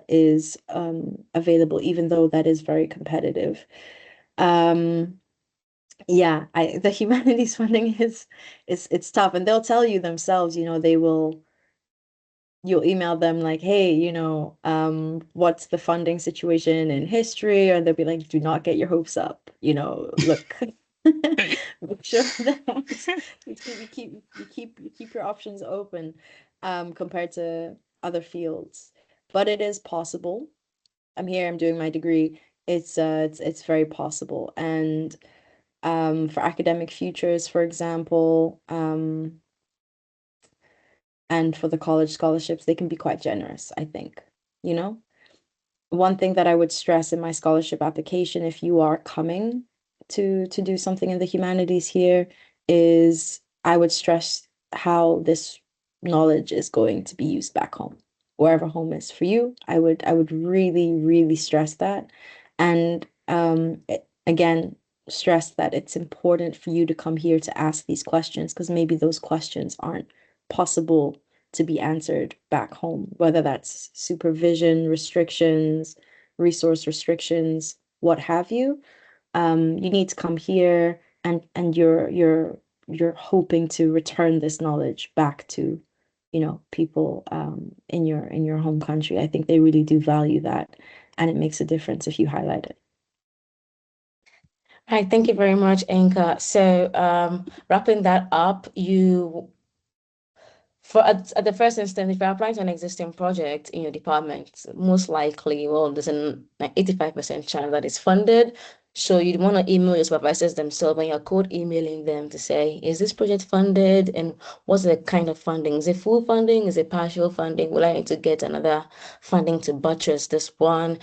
is available, even though that is very competitive. Yeah, the humanities funding is it's tough, and they'll tell you themselves, you'll email them like, hey, you know, what's the funding situation in history? Or they'll be like, do not get your hopes up, you know, look. Make sure that you keep your options open compared to other fields. But it is possible. I'm here, I'm doing my degree. It's very possible. And for academic futures, for example, and for the college scholarships, they can be quite generous, I think, you know? One thing that I would stress in my scholarship application, if you are coming to do something in the humanities here, is I would stress how this knowledge is going to be used back home, wherever home is for you. I would really, really stress that. And again, stress that it's important for you to come here to ask these questions, because maybe those questions aren't possible to be answered back home, whether that's supervision restrictions, resource restrictions, what have you. You need to come here, and you're hoping to return this knowledge back to, you know, people in your home country. I think they really do value that, and it makes a difference if you highlight it. All right, thank you very much, Inka. So wrapping that up, at the first instance, if you're applying to an existing project in your department, most likely, well, there's an 85% chance that it's funded. So you'd want to email your supervisors themselves, and you're cold emailing them to say, is this project funded? And what's the kind of funding? Is it full funding? Is it partial funding? Will I need to get another funding to buttress this one?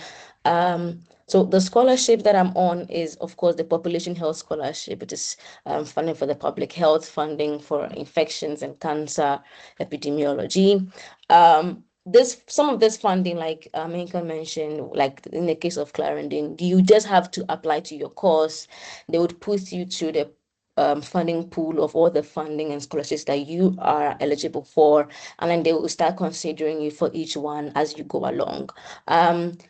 So the scholarship that I'm on is, of course, the Population Health Scholarship. It is funding for the public health, funding for infections and cancer epidemiology. Some of this funding, like Minka mentioned, like in the case of Clarendon, you just have to apply to your course. They would put you to the funding pool of all the funding and scholarships that you are eligible for, and then they will start considering you for each one as you go along.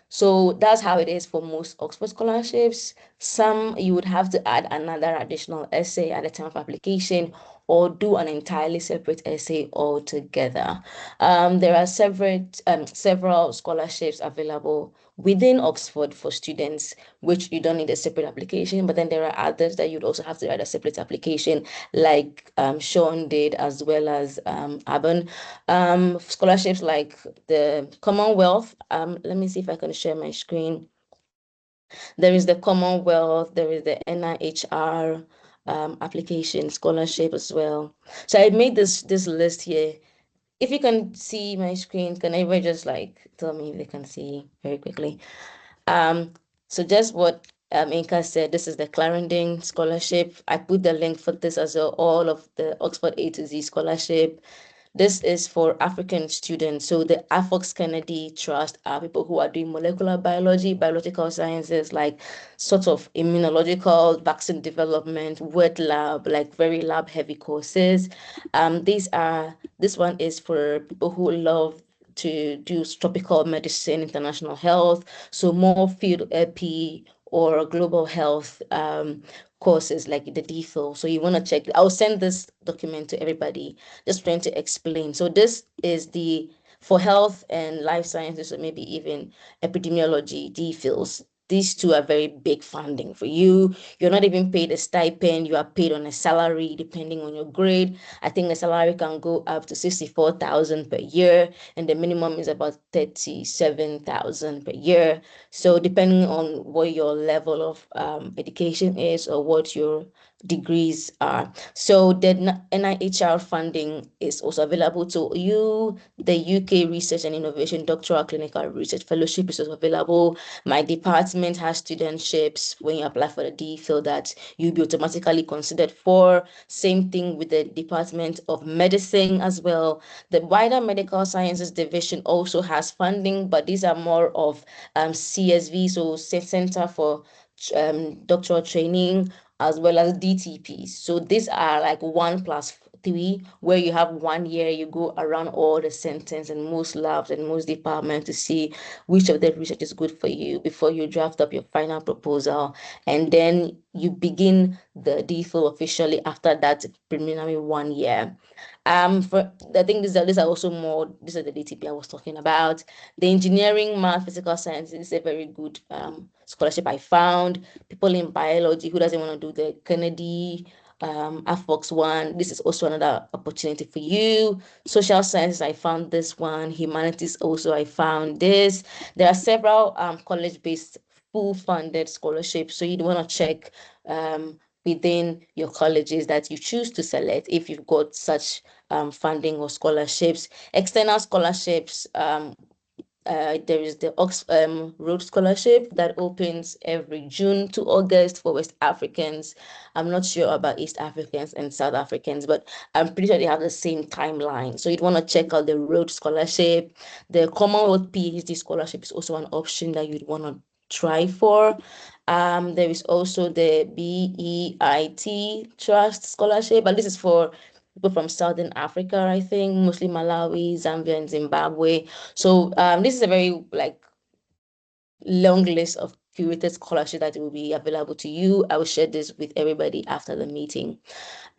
So that's how it is for most Oxford scholarships. Some you would have to add another additional essay at the time of application, or do an entirely separate essay altogether. There are several scholarships available within Oxford for students, which you don't need a separate application, but then there are others that you'd also have to write a separate application, like Sean did, as well as Aben. Scholarships like the Commonwealth. Let me see if I can share my screen. There is the Commonwealth, there is the NIHR application scholarship as well. So I made this list here. If you can see my screen, can everybody just like tell me if they can see very quickly? So just what Inka said, this is the Clarendon scholarship. I put the link for this as well, all of the Oxford A to Z scholarship. This is for African students. So the AfOx Kennedy Trust are people who are doing molecular biology, biological sciences, like sort of immunological, vaccine development, wet lab, like very lab heavy courses. This one is for people who love to do tropical medicine, international health, so more field epi or global health courses like the DPhil. So you want to check. I'll send this document to everybody, just trying to explain. So this is for health and life sciences, or maybe even epidemiology, DPhils. These two are very big funding for you. You're not even paid a stipend. You are paid on a salary depending on your grade. I think the salary can go up to 64,000 per year, and the minimum is about 37,000 per year. So depending on what your level of education is, or what your degrees are. So the NIHR funding is also available to you. The UK Research and Innovation Doctoral Clinical Research Fellowship is also available. My department has studentships when you apply for the DPhil that you'll be automatically considered for. Same thing with the Department of Medicine as well. The wider Medical Sciences Division also has funding, but these are more of CSV, so Center for Doctoral Training, as well as DTPs. So these are like 1+, 3, where you have 1 year, you go around all the centers and most labs and most departments to see which of the research is good for you before you draft up your final proposal. And then you begin the DPhil officially after that preliminary 1 year. For I think these are also these are the DTP I was talking about. The engineering, math, physical sciences is a very good scholarship I found. People in biology who doesn't want to do the Kennedy AfOx one, this is also another opportunity for you. Social sciences, I found this one. Humanities also, I found this. There are several college-based full funded scholarships, so you'd want to check within your colleges that you choose to select if you've got such funding or scholarships. External scholarships, there is the Rhodes Scholarship that opens every June to August for West Africans. I'm not sure about East Africans and South Africans, but I'm pretty sure they have the same timeline. So you'd want to check out the Rhodes Scholarship. The Commonwealth PhD Scholarship is also an option that you'd want to try for. There is also the BEIT Trust Scholarship, but this is for people from Southern Africa, I think, mostly Malawi, Zambia, and Zimbabwe. So this is a very long list of curated scholarship that will be available to you. I will share this with everybody after the meeting.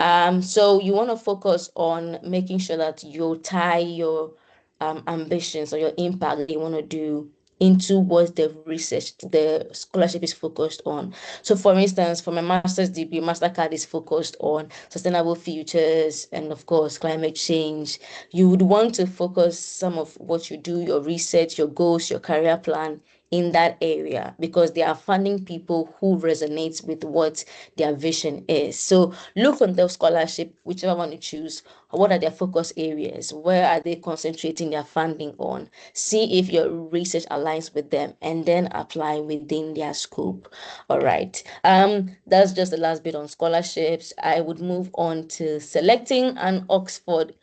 So you want to focus on making sure that you tie your ambitions or your impact that you want to do into what the research, the scholarship is focused on. So for instance, for my master's degree, MasterCard is focused on sustainable futures and of course, climate change. You would want to focus some of what you do, your research, your goals, your career plan in that area because they are funding people who resonate with what their vision is. So look on the scholarship, whichever one you choose. What are their focus areas? Where are they concentrating their funding on? See if your research aligns with them and then apply within their scope. All right. That's just the last bit on scholarships. I would move on to selecting an Oxford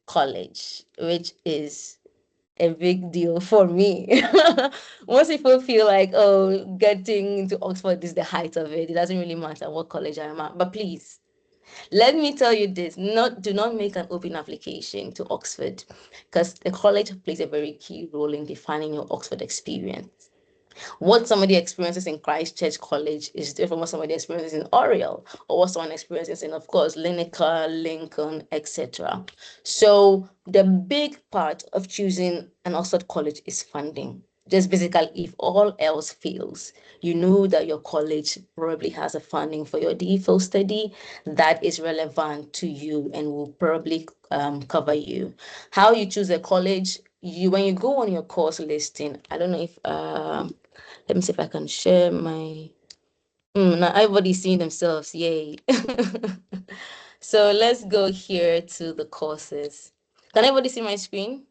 college, which is a big deal for me. Most people feel like, oh, getting into Oxford is the height of it. It doesn't really matter what college I'm at. But please, let me tell you this, do not make an open application to Oxford because the college plays a very key role in defining your Oxford experience. What somebody experiences in Christchurch College is different from what somebody experiences in Oriel or what someone experiences in, of course, Lineker, Lincoln, etc. So the big part of choosing an Oxford College is funding. Just basically, if all else fails, you know that your college probably has a funding for your DPhil study that is relevant to you and will probably cover you. How you choose a college, when you go on your course listing, I don't know if let me see if I can share my now everybody's seeing themselves, yay. So let's go here to the courses. Can everybody see my screen?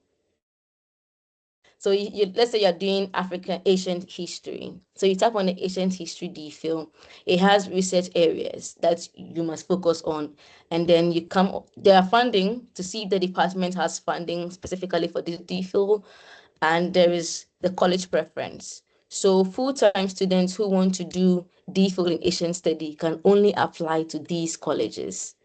So let's say you're doing African ancient history. So you tap on the ancient history DPhil. It has research areas that you must focus on. And then you come, there are funding to see if the department has funding specifically for the DPhil. And there is the college preference. So full-time students who want to do DPhil in Asian study can only apply to these colleges.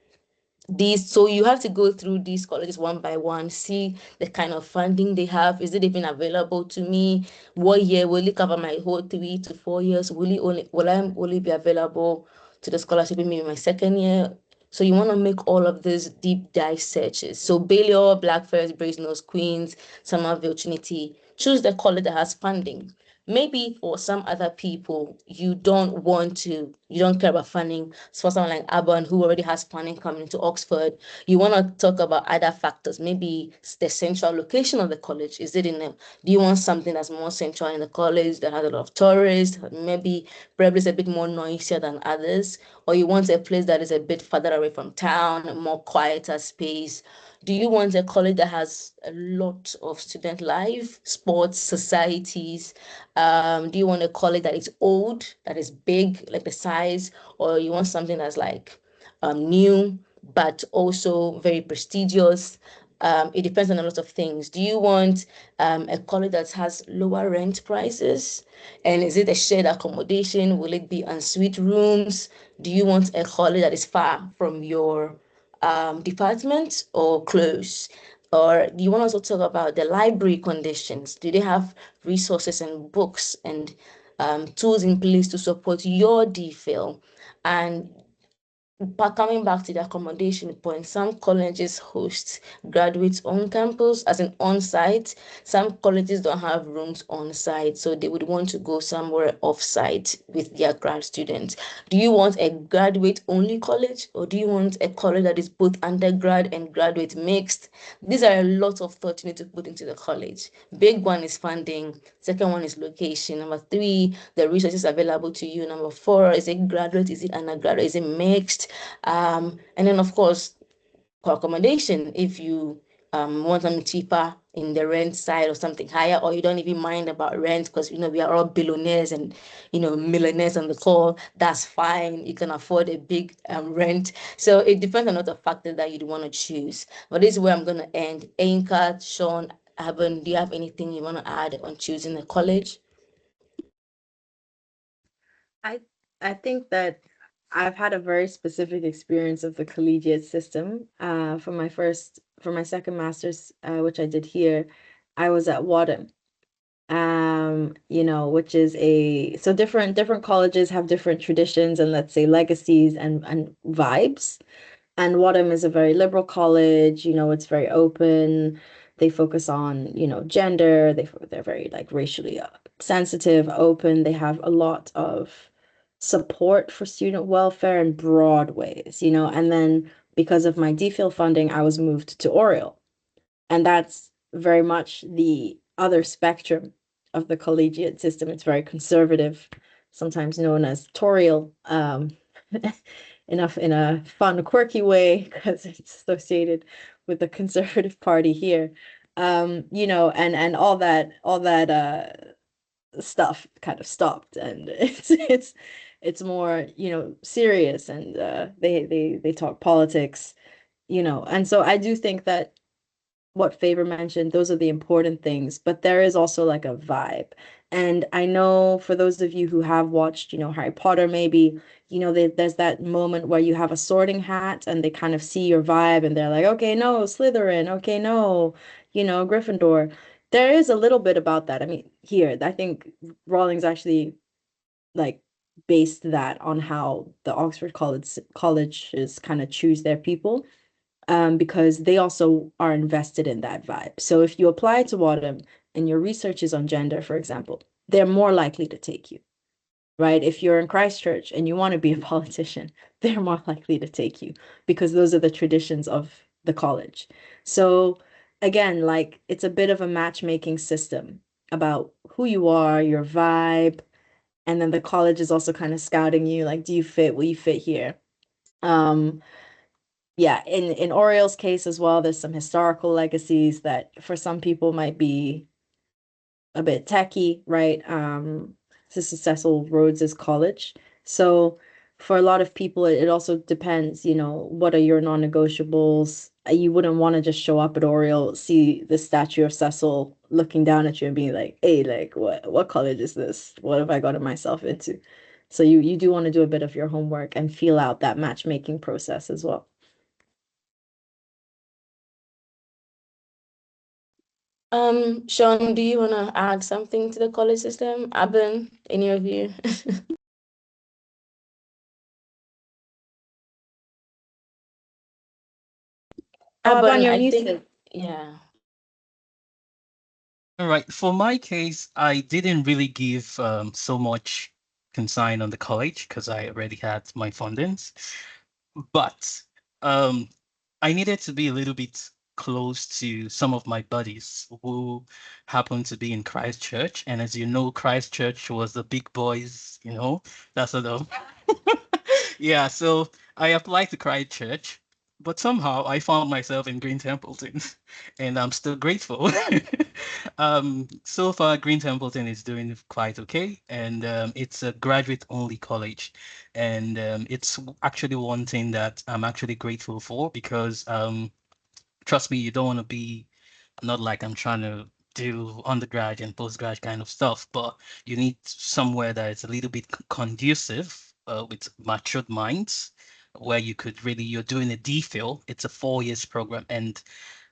So you have to go through these colleges one by one, see the kind of funding they have. Is it even available to me? What year will it cover my whole 3 to 4 years? Will I only be available to the scholarship in maybe my second year? So you want to make all of these deep dive searches. So Balliol, Blackfriars, Brasenose, Queens, Somerville, Trinity. Choose the college that has funding. Maybe for some other people, you don't care about funding. So for someone like Abon, who already has funding coming to Oxford, you want to talk about other factors. Maybe the central location of the college. Do you want something that's more central in the college that has a lot of tourists? Maybe probably is a bit more noisier than others. Or you want a place that is a bit further away from town, a more quieter space. Do you want a college that has a lot of student life, sports, societies? Do you want a college that is old, that is big, like the size, or you want something that's like new, but also very prestigious? It depends on a lot of things. Do you want a college that has lower rent prices? And is it a shared accommodation? Will it be en suite rooms? Do you want a college that is far from your department or close? Or do you want to also talk about the library conditions? Do they have resources and books and tools in place to support your DPhil? And coming back to the accommodation point, some colleges host graduates on campus, as in on site. Some colleges don't have rooms on site, so they would want to go somewhere off site with their grad students. Do you want a graduate only college, or do you want a college that is both undergrad and graduate mixed? These are a lot of thought you need to put into the college. Big one is funding, second one is location, number three, the resources available to you, number four, is it graduate, is it undergraduate, is it mixed? And then, of course, for accommodation, if you want something cheaper in the rent side or something higher, or you don't even mind about rent because, we are all billionaires and, millionaires on the call, that's fine. You can afford a big rent. So it depends on a lot of factors that you'd want to choose. But this is where I'm going to end. Ainka, Sean, Abin, do you have anything you want to add on choosing a college? I think that I've had a very specific experience of the collegiate system. For my second master's, which I did here, I was at Wadham. Which is so different colleges have different traditions and, let's say, legacies and vibes. And Wadham is a very liberal college, it's very open. They focus on, gender. They're very like racially sensitive, open. They have a lot of support for student welfare in broad ways, and then because of my DPhil funding, I was moved to Oriel. And that's very much the other spectrum of the collegiate system. It's very conservative, sometimes known as Toriel, enough in a fun, quirky way, because it's associated with the Conservative Party here. And all that stuff kind of stopped, and it's more, serious, and they talk politics, and so I do think that what Favor mentioned, those are the important things, but there is also like a vibe. And I know for those of you who have watched, Harry Potter, maybe, there's that moment where you have a sorting hat and they kind of see your vibe and they're like, okay, no, Slytherin, okay, no, Gryffindor. There is a little bit about that. I mean, here, I think Rawlings actually like based that on how the Oxford colleges kind of choose their people, because they also are invested in that vibe. So if you apply to Wadham and your research is on gender, for example, they're more likely to take you, right? If you're in Christchurch and you want to be a politician, they're more likely to take you because those are the traditions of the college. So again, like it's a bit of a matchmaking system about who you are, your vibe, and then the college is also kind of scouting you, like, do you fit? Will you fit here? Yeah, in Oriel's case as well, there's some historical legacies that for some people might be a bit tacky, right? This is Cecil Rhodes's college. So for a lot of people, it also depends, what are your non-negotiables? You wouldn't want to just show up at Oriel, see the statue of Cecil looking down at you and being like, hey, like, what college is this? What have I gotten myself into? So you do want to do a bit of your homework and feel out that matchmaking process as well. Sean, do you want to add something to the college system? Abin, any of you? Aban, you're I muted. think, yeah. All right. For my case, I didn't really give so much consign on the college because I already had my fundings. But I needed to be a little bit close to some of my buddies who happened to be in Christchurch. And as you know, Christchurch was the big boys, that sort of. Yeah, so I applied to Christchurch, but somehow I found myself in Green Templeton, and I'm still grateful. So far, Green Templeton is doing quite okay, and it's a graduate-only college, and it's actually one thing that I'm actually grateful for because trust me, you don't want to be not like I'm trying to do undergrad and postgrad kind of stuff, but you need somewhere that is a little bit conducive with matured minds. where you're doing a DPhil. It's a 4 years program, and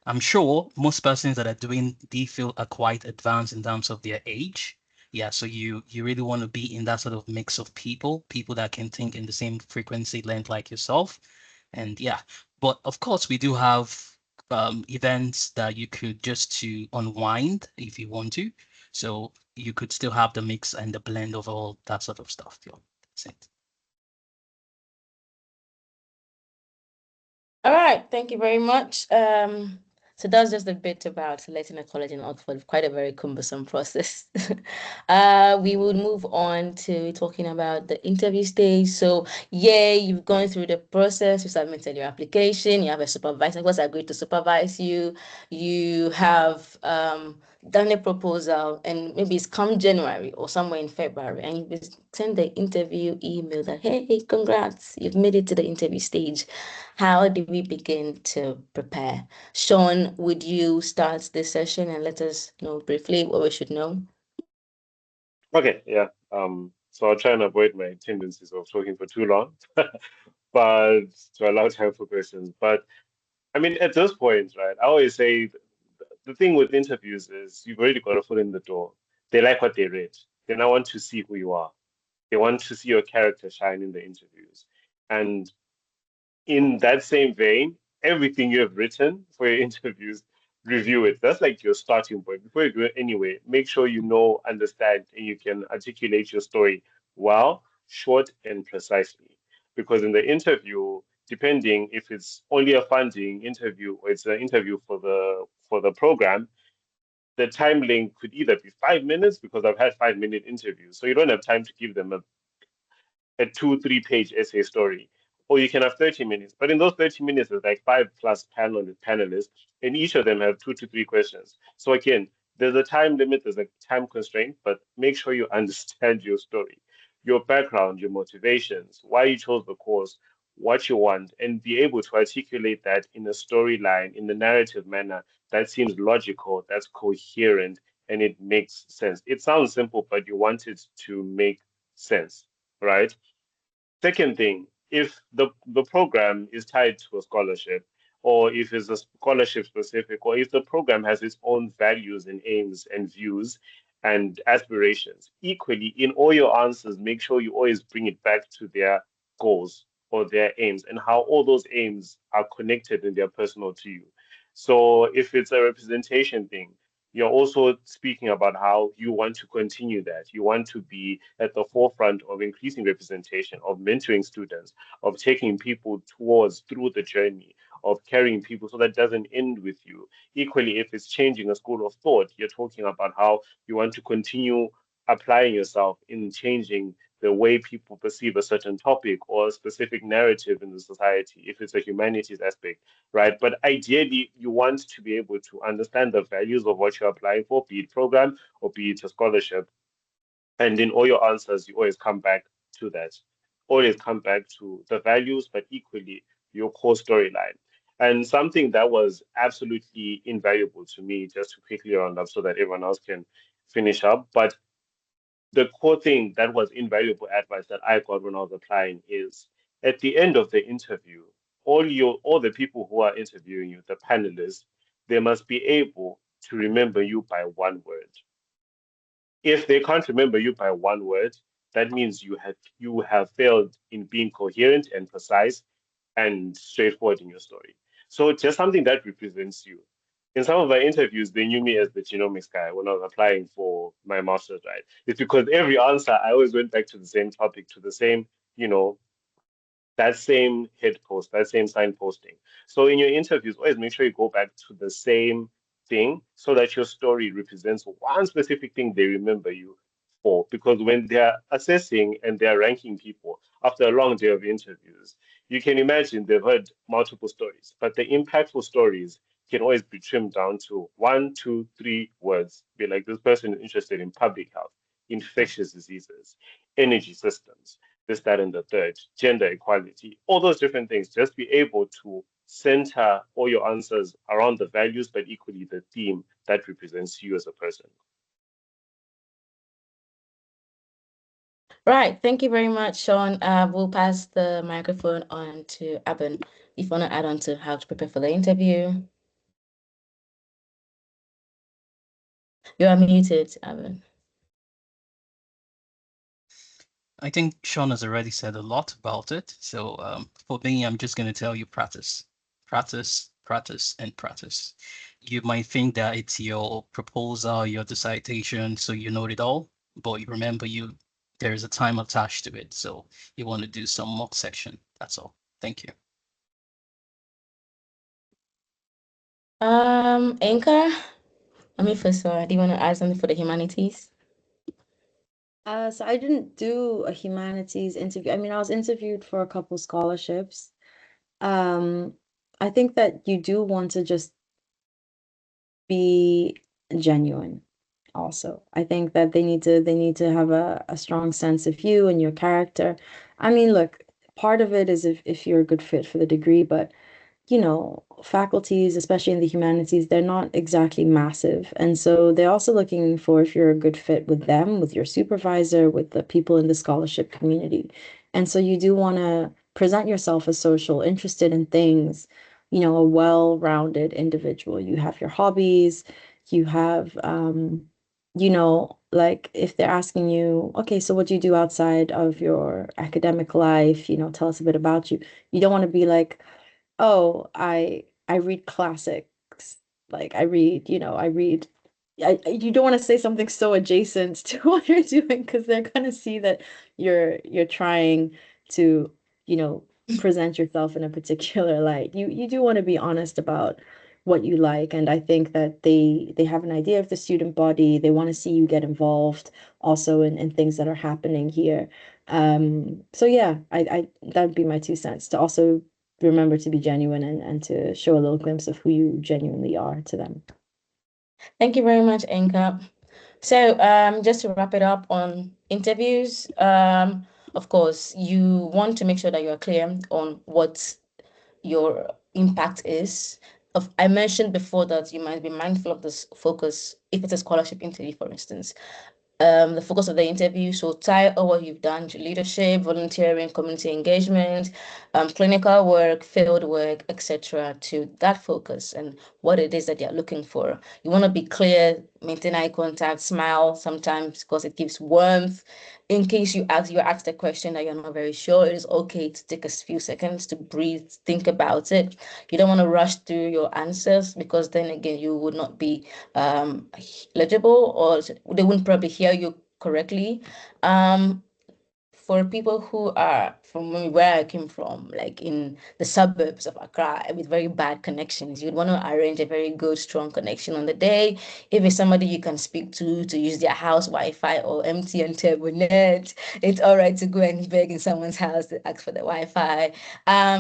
I'm sure most persons that are doing DPhil are quite advanced in terms of their age. Yeah, so you really want to be in that sort of mix of people that can think in the same frequency length like yourself. And yeah, but of course we do have events that you could just to unwind if you want to. So you could still have the mix and the blend of all that sort of stuff. Yeah, that's it. All right, thank you very much. So that's just a bit about selecting a college in Oxford, quite a very cumbersome process. We would move on to talking about the interview stage. So yeah, you've gone through the process, you submitted your application, you have a supervisor who has agreed to supervise you, you have done a proposal, and maybe it's come January or somewhere in February, and you send the interview email that, hey, congrats, you've made it to the interview stage. How do we begin to prepare? Sean, would you start this session and let us know briefly what we should know? Okay, yeah. So I'll try and avoid my tendencies of talking for too long, but to allow time for questions. But I mean, at this point, right, I always say the thing with interviews is you've already got a foot in the door. They like what they read. They now want to see who you are. They want to see your character shine in the interviews. And in that same vein, everything you have written for your interviews, review it. That's like your starting point. Before you do it anyway, make sure you know, understand, and you can articulate your story well, short, and precisely. Because in the interview, depending if it's only a funding interview or it's an interview for the program, the time link could either be 5 minutes because I've had 5 minute interviews. So you don't have time to give them a 2-3 page essay story. Or you can have 30 minutes. But in those 30 minutes, there's like 5+ panelists, and each of them have 2 to 3 questions. So again, there's a time limit, there's a time constraint, but make sure you understand your story, your background, your motivations, why you chose the course, what you want, and be able to articulate that in a storyline, in the narrative manner that seems logical, that's coherent, and it makes sense. It sounds simple, but you want it to make sense, right? Second thing, if the program is tied to a scholarship, or if it's a scholarship specific, or if the program has its own values and aims and views and aspirations, equally in all your answers, make sure you always bring it back to their goals or their aims and how all those aims are connected and they're personal to you. So if it's a representation thing, you're also speaking about how you want to continue that. You want to be at the forefront of increasing representation, of mentoring students, of taking people towards through the journey, of carrying people so that doesn't end with you. Equally, if it's changing a school of thought, you're talking about how you want to continue applying yourself in changing the way people perceive a certain topic or a specific narrative in the society, if it's a humanities aspect, right? But ideally, you want to be able to understand the values of what you're applying for, be it program or be it a scholarship. And in all your answers, you always come back to that. Always come back to the values, but equally your core storyline. And something that was absolutely invaluable to me, just to quickly round up so that everyone else can finish up. But the core thing that was invaluable advice that I got when I was applying is at the end of the interview, all the people who are interviewing you, the panelists, they must be able to remember you by one word. If they can't remember you by one word, that means you have failed in being coherent and precise and straightforward in your story. So just something that represents you. In some of my interviews, they knew me as the genomics guy when I was applying for my master's, right? It's because every answer I always went back to the same topic, to the same, you know, that same head post, that same signposting. So in your interviews, always make sure you go back to the same thing so that your story represents one specific thing they remember you for. Because when they're assessing and they're ranking people after a long day of interviews, you can imagine they've heard multiple stories, but the impactful stories can always be trimmed down to 1, 2, 3 words. Be like, this person is interested in public health, infectious diseases, energy systems, this, that, and the third, gender equality, all those different things. Just be able to center all your answers around the values, but equally the theme that represents you as a person. Right. Thank you very much, Sean. We'll pass the microphone on to Abin if you want to add on to how to prepare for the interview. You are muted, Abin. I think Sean has already said a lot about it. So for me, I'm just going to tell you practice, practice, practice, and practice. You might think that it's your proposal, your dissertation, so you know it all, but you remember there's a time attached to it. So you want to do some mock section. That's all. Thank you. Anchor, let me first, do you want to add something for the humanities? So I didn't do a humanities interview. I mean, I was interviewed for a couple scholarships. I think that you do want to just be genuine also. I think that they need to have a strong sense of you and your character. I mean, look, part of it is if you're a good fit for the degree, but you know, faculties, especially in the humanities, they're not exactly massive. And so they're also looking for if you're a good fit with them, with your supervisor, with the people in the scholarship community. And so you do want to present yourself as social, interested in things, you know, a well-rounded individual. You have your hobbies, you have, you know, like if they're asking you, okay, so what do you do outside of your academic life? You know, tell us a bit about you. You don't want to be like, oh, I read classics. Like I read, you know, I read you don't want to say something so adjacent to what you're doing because they're gonna see that you're trying to, you know, present yourself in a particular light. You do want to be honest about what you like, and I think that they have an idea of the student body. They want to see you get involved also in things that are happening here. So yeah, I that would be my 2 cents to also remember to be genuine and to show a little glimpse of who you genuinely are to them. Thank you very much, Anka. So, just to wrap it up on interviews, of course, you want to make sure that you're clear on what your impact is. I mentioned before that you might be mindful of this focus if it's a scholarship interview, for instance. The focus of the interview. So tie all what you've done to leadership, volunteering, community engagement, clinical work, field work, etc., to that focus and what it is that you're looking for. You want to be clear, maintain eye contact, smile sometimes because it gives warmth. In case you're asked a question that you're not very sure, it is okay to take a few seconds to breathe, think about it. You don't want to rush through your answers because then again you would not be legible or they wouldn't probably hear you correctly. For people who are from where I came from, like in the suburbs of Accra with very bad connections, you'd want to arrange a very good, strong connection on the day. If it's somebody you can speak to use their house Wi-Fi or MTN Turbo Net, it's all right to go and beg in someone's house to ask for the Wi-Fi.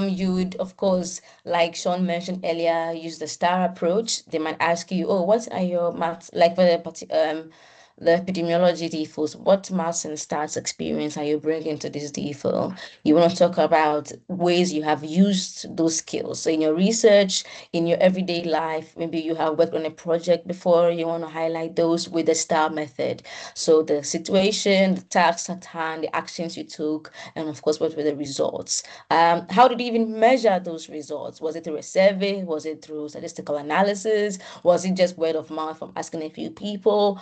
You would, of course, like Sean mentioned earlier, use the STAR approach. They might ask you, oh, what are your maths, like for the epidemiology DPhils, what maths and stats experience are you bringing to this DPhil? You want to talk about ways you have used those skills. So in your research, in your everyday life, maybe you have worked on a project before, you want to highlight those with the STAR method. So the situation, the tasks at hand, the actions you took, and of course, what were the results? How did you even measure those results? Was it through a survey? Was it through statistical analysis? Was it just word of mouth from asking a few people?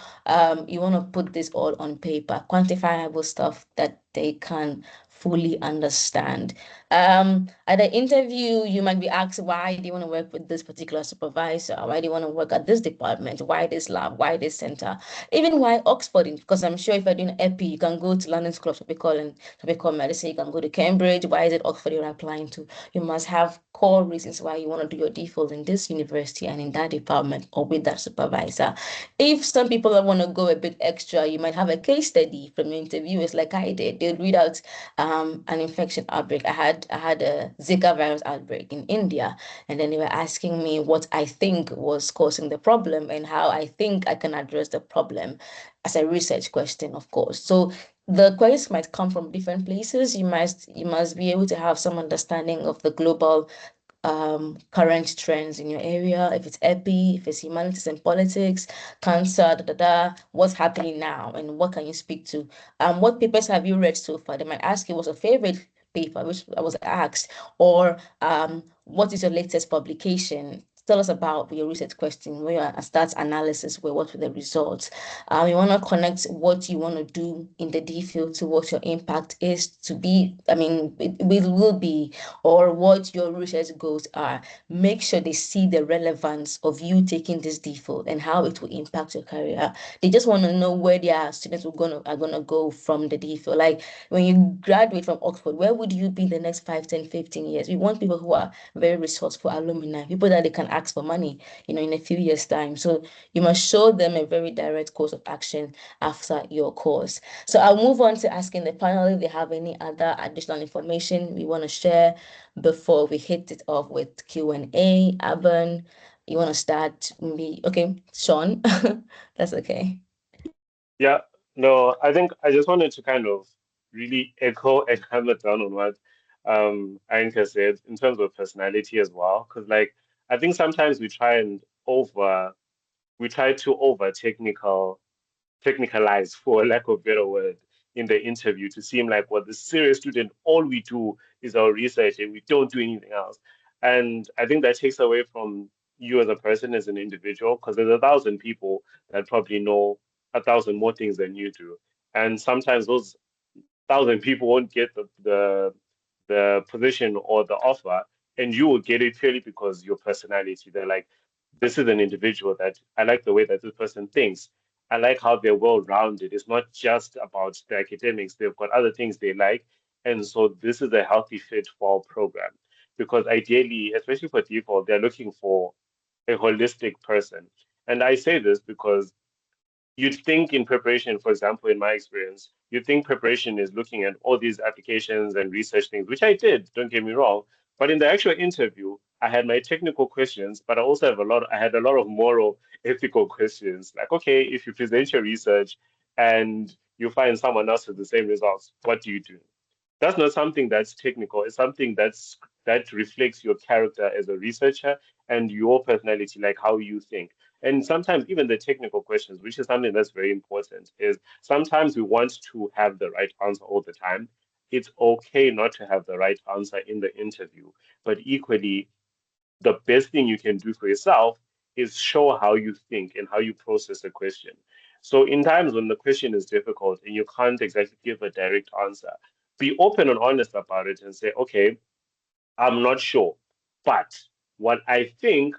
You want to put this all on paper, quantifiable stuff that they can fully understand. At the interview, you might be asked, why do you want to work with this particular supervisor? Why do you want to work at this department? Why this lab? Why this center? Even why Oxford? Because I'm sure if you're doing EP, you can go to London School of Tropical Medicine, you can go to Cambridge. Why is it Oxford you're applying to? You must have core reasons why you want to do your DPhil in this university and in that department or with that supervisor. If some people want to go a bit extra, you might have a case study from interviewers like I did. They'd read out an infection outbreak. I had a Zika virus outbreak in India, and then they were asking me what I think was causing the problem and how I think I can address the problem as a research question, of course. So the questions might come from different places. You must be able to have some understanding of the global current trends in your area, if it's EPI, if it's humanities and politics, cancer, what's happening now, and what can you speak to? What papers have you read so far? They might ask you what's your favorite paper, which I was asked, or what is your latest publication? Tell us about your research question, where your stats analysis, what were the results? You want to connect what you want to do in the DPhil to what your impact is to be, it will be, or what your research goals are. Make sure they see the relevance of you taking this DPhil and how it will impact your career. They just want to know where their students are gonna go from the DPhil. Like when you graduate from Oxford, where would you be in the next 5, 10, 15 years? We want people who are very resourceful alumni, people that they can ask for money, in a few years' time. So you must show them a very direct course of action after your course. So I'll move on to asking the panel if they have any other additional information we want to share before we hit it off with Q&A. Aban, you want to start? Maybe, okay, Sean, that's okay. Yeah, no, I think I just wanted to kind of really echo and hammer down on what Anka said in terms of personality as well. Because like I think sometimes we try to over technicalize, for lack of a better word, in the interview to seem like, well, the serious student, all we do is our research and we don't do anything else. And I think that takes away from you as a person, as an individual, because there's 1,000 people that probably know 1,000 more things than you do. And sometimes those 1,000 people won't get the position or the offer, and you will get it purely because your personality. They're like, this is an individual that I like the way that this person thinks. I like how they're well rounded. It's not just about the academics, they've got other things they like. And so this is a healthy fit for our program. Because ideally, especially for default, they're looking for a holistic person. And I say this because you'd think in preparation, for example, in my experience, you'd think preparation is looking at all these applications and research things, which I did, don't get me wrong. But in the actual interview, I had my technical questions, but I also I had a lot of moral, ethical questions. Like, okay, if you present your research and you find someone else with the same results, what do you do? That's not something that's technical. It's something that reflects your character as a researcher and your personality, like how you think. And sometimes even the technical questions, which is something that's very important, is sometimes we want to have the right answer all the time. It's okay not to have the right answer in the interview, but equally, the best thing you can do for yourself is show how you think and how you process a question. So in times when the question is difficult and you can't exactly give a direct answer, be open and honest about it and say, okay, I'm not sure, but what I think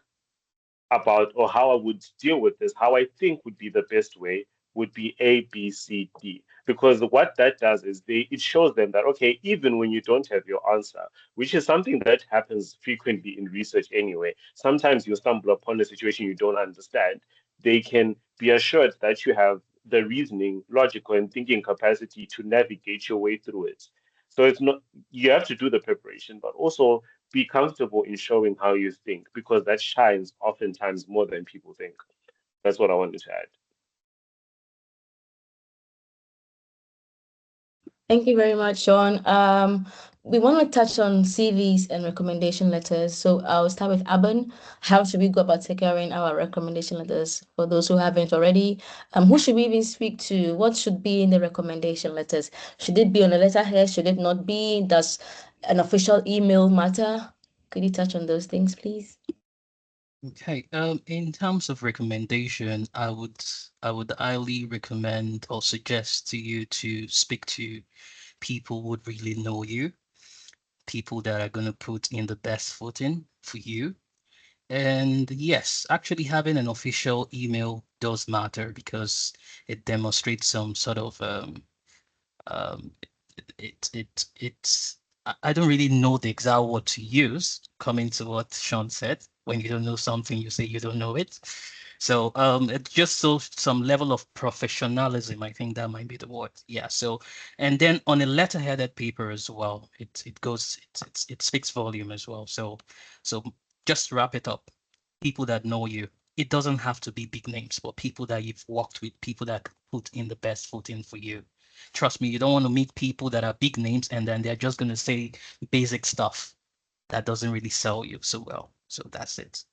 about or how I would deal with this, how I think would be the best way would be A, B, C, D. Because what that does is it shows them that, okay, even when you don't have your answer, which is something that happens frequently in research anyway, sometimes you stumble upon a situation you don't understand, they can be assured that you have the reasoning, logical, and thinking capacity to navigate your way through it. So it's not, you have to do the preparation, but also be comfortable in showing how you think because that shines oftentimes more than people think. That's what I wanted to add. Thank you very much, Sean. We want to touch on CVs and recommendation letters. So I'll start with Aban. How should we go about securing our recommendation letters for those who haven't already? Who should we even speak to? What should be in the recommendation letters? Should it be on a letterhead? Should it not be? Does an official email matter? Could you touch on those things, please? Okay. In terms of recommendation, I would highly recommend or suggest to you to speak to people who would really know you, people that are going to put in the best footing for you. And yes, actually having an official email does matter because it demonstrates some sort of um it's I don't really know the exact word to use, coming to what Sean said. When you don't know something, you say you don't know it. So it just shows some level of professionalism. I think that might be the word. Yeah. So and then on a letter-headed paper as well, it speaks volume as well. So just to wrap it up, people that know you. It doesn't have to be big names, but people that you've worked with, people that put in the best foot in for you. Trust me, you don't want to meet people that are big names and then they're just going to say basic stuff. that doesn't really sell you so well. So that's it.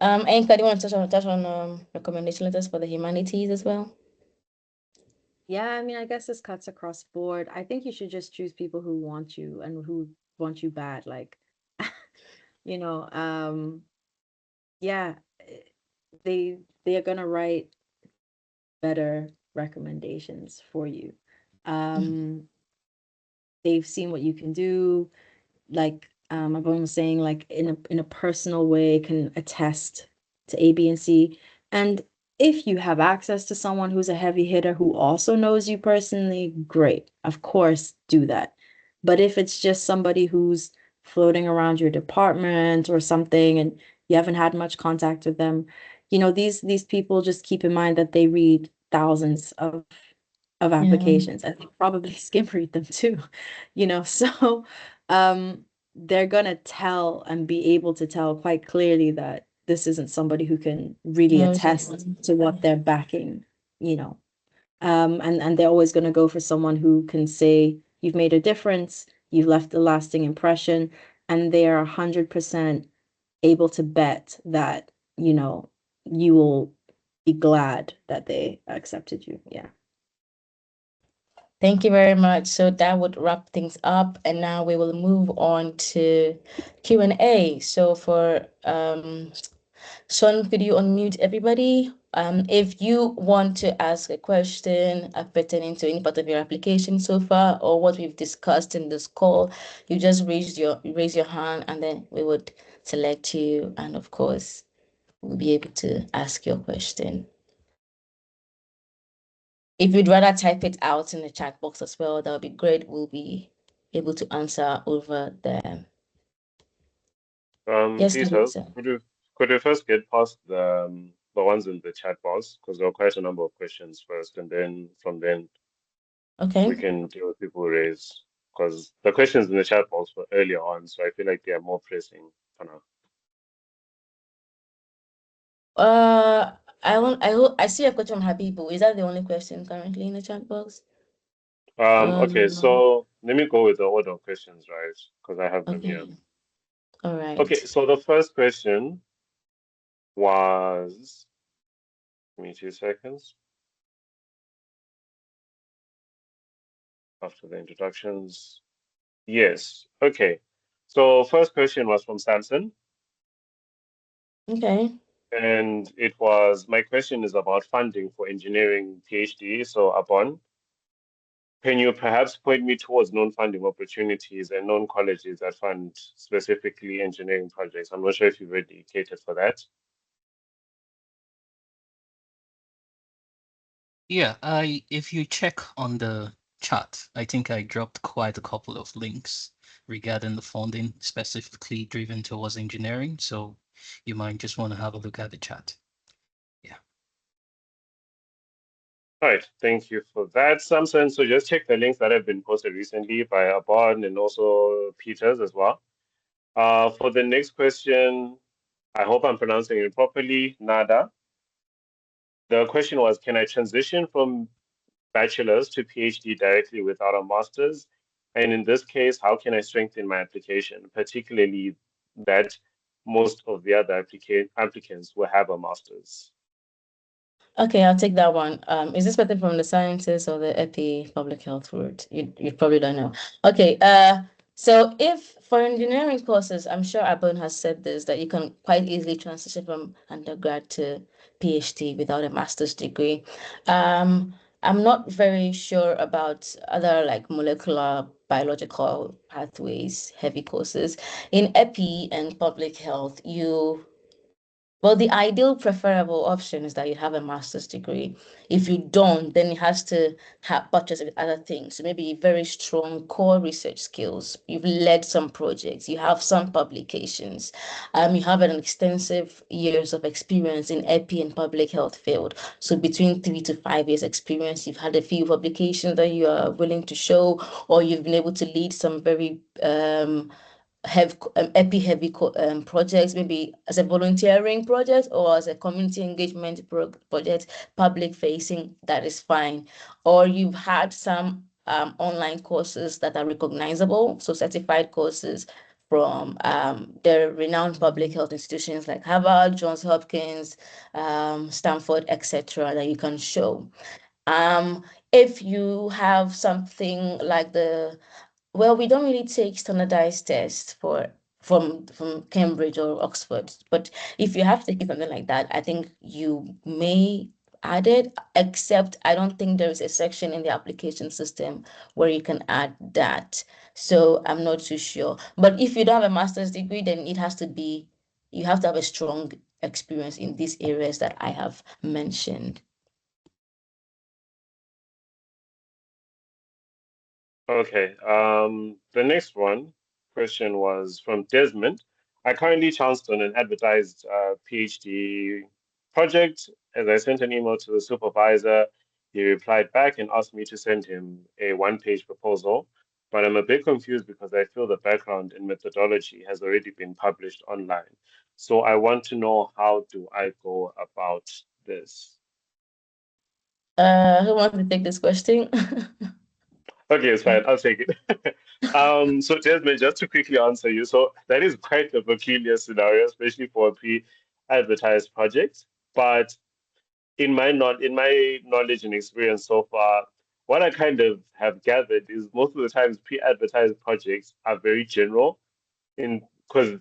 Anka, do you want to touch on recommendation letters for the humanities as well? Yeah, I mean, I guess this cuts across board. I think you should just choose people who want you and who want you bad. Like, you know, yeah, they are gonna write better recommendations for you. They've seen what you can do. Like everyone was saying, like in a personal way, can attest to A, B, and C. And if you have access to someone who's a heavy hitter who also knows you personally, great. Of course, do that. But if it's just somebody who's floating around your department or something and you haven't had much contact with them, you know, these people, just keep in mind that they read thousands of applications and they probably skim read them too, you know. So they're gonna tell and be able to tell quite clearly that this isn't somebody who can really attest to what they're backing, you know. And they're always gonna go for someone who can say you've made a difference, you've left a lasting impression, and they are 100% able to bet that, you know, you will be glad that they accepted you. Yeah. Thank you very much. So that would wrap things up, and now we will move on to Q&A. So for Sean, could you unmute everybody? If you want to ask a question pertaining to any part of your application so far, or what we've discussed in this call, you just raise your hand, and then we would select you, and of course, we'll be able to ask your question. If you'd rather type it out in the chat box as well, that would be great. We'll be able to answer over there. Yes, Peter, Teresa. could you first get past the ones in the chat box, because there are quite a number of questions first, and then from then Okay. we can deal with people who raise, because the questions in the chat box were earlier on, so I feel like they are more pressing for now. I see a question from Habibu. Is that the only question currently in the chat box? Okay, so let me go with the order of questions, right? Because I have them Okay. here. All right. Okay, so the first question was, give me 2 seconds. After the introductions. Yes, okay. So first question was from Samson. Okay. And it was, my question is about funding for engineering PhD. So upon, can you perhaps point me towards known funding opportunities and known colleges that fund specifically engineering projects? I'm not sure if you've already catered for that. Yeah, if you check on the chat, I think I dropped quite a couple of links regarding the funding specifically driven towards engineering. So you might just want to have a look at the chat. Yeah. All right, thank you for that, Samson. So just check the links that have been posted recently by Abon and also Peters as well. For the next question, I hope I'm pronouncing it properly, Nada. The question was, can I transition from bachelor's to PhD directly without a master's? And in this case, how can I strengthen my application, particularly that most of the other applicants will have a master's? Okay, I'll take that one. Is this better from the sciences or the epi public health route? You probably don't know. Okay, so if for engineering courses, I'm sure Abon has said this, that you can quite easily transition from undergrad to PhD without a master's degree. I'm not very sure about other like molecular biological pathways, heavy courses. In epi and public health, well, the ideal preferable option is that you have a master's degree. If you don't, then it has to have buttress with other things. So maybe very strong core research skills. You've led some projects. You have some publications. You have an extensive years of experience in epi and public health field. So between 3 to 5 years experience, you've had a few publications that you are willing to show, or you've been able to lead some very have epi heavy projects, maybe as a volunteering project or as a community engagement project, public facing, that is fine. Or you've had some online courses that are recognizable, so certified courses from the renowned public health institutions like Harvard, Johns Hopkins, Stanford, etc., that you can show. If you have something like well, we don't really take standardized tests from Cambridge or Oxford, but if you have to take something like that, I think you may add it, except I don't think there is a section in the application system where you can add that. So I'm not too sure. But if you don't have a master's degree, then it has to be, you have to have a strong experience in these areas that I have mentioned. Okay. The next question was from Desmond. I currently chanced on an advertised PhD project. As I sent an email to the supervisor, he replied back and asked me to send him a one-page proposal. But I'm a bit confused because I feel the background and methodology has already been published online. So I want to know, how do I go about this? Who wants to take this question? Okay, it's fine. I'll take it. So Jasmine, just to quickly answer you, so that is quite a peculiar scenario, especially for a pre-advertised project. But in my knowledge and experience so far, what I kind of have gathered is most of the times pre-advertised projects are very general in because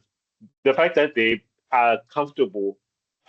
the fact that they are comfortable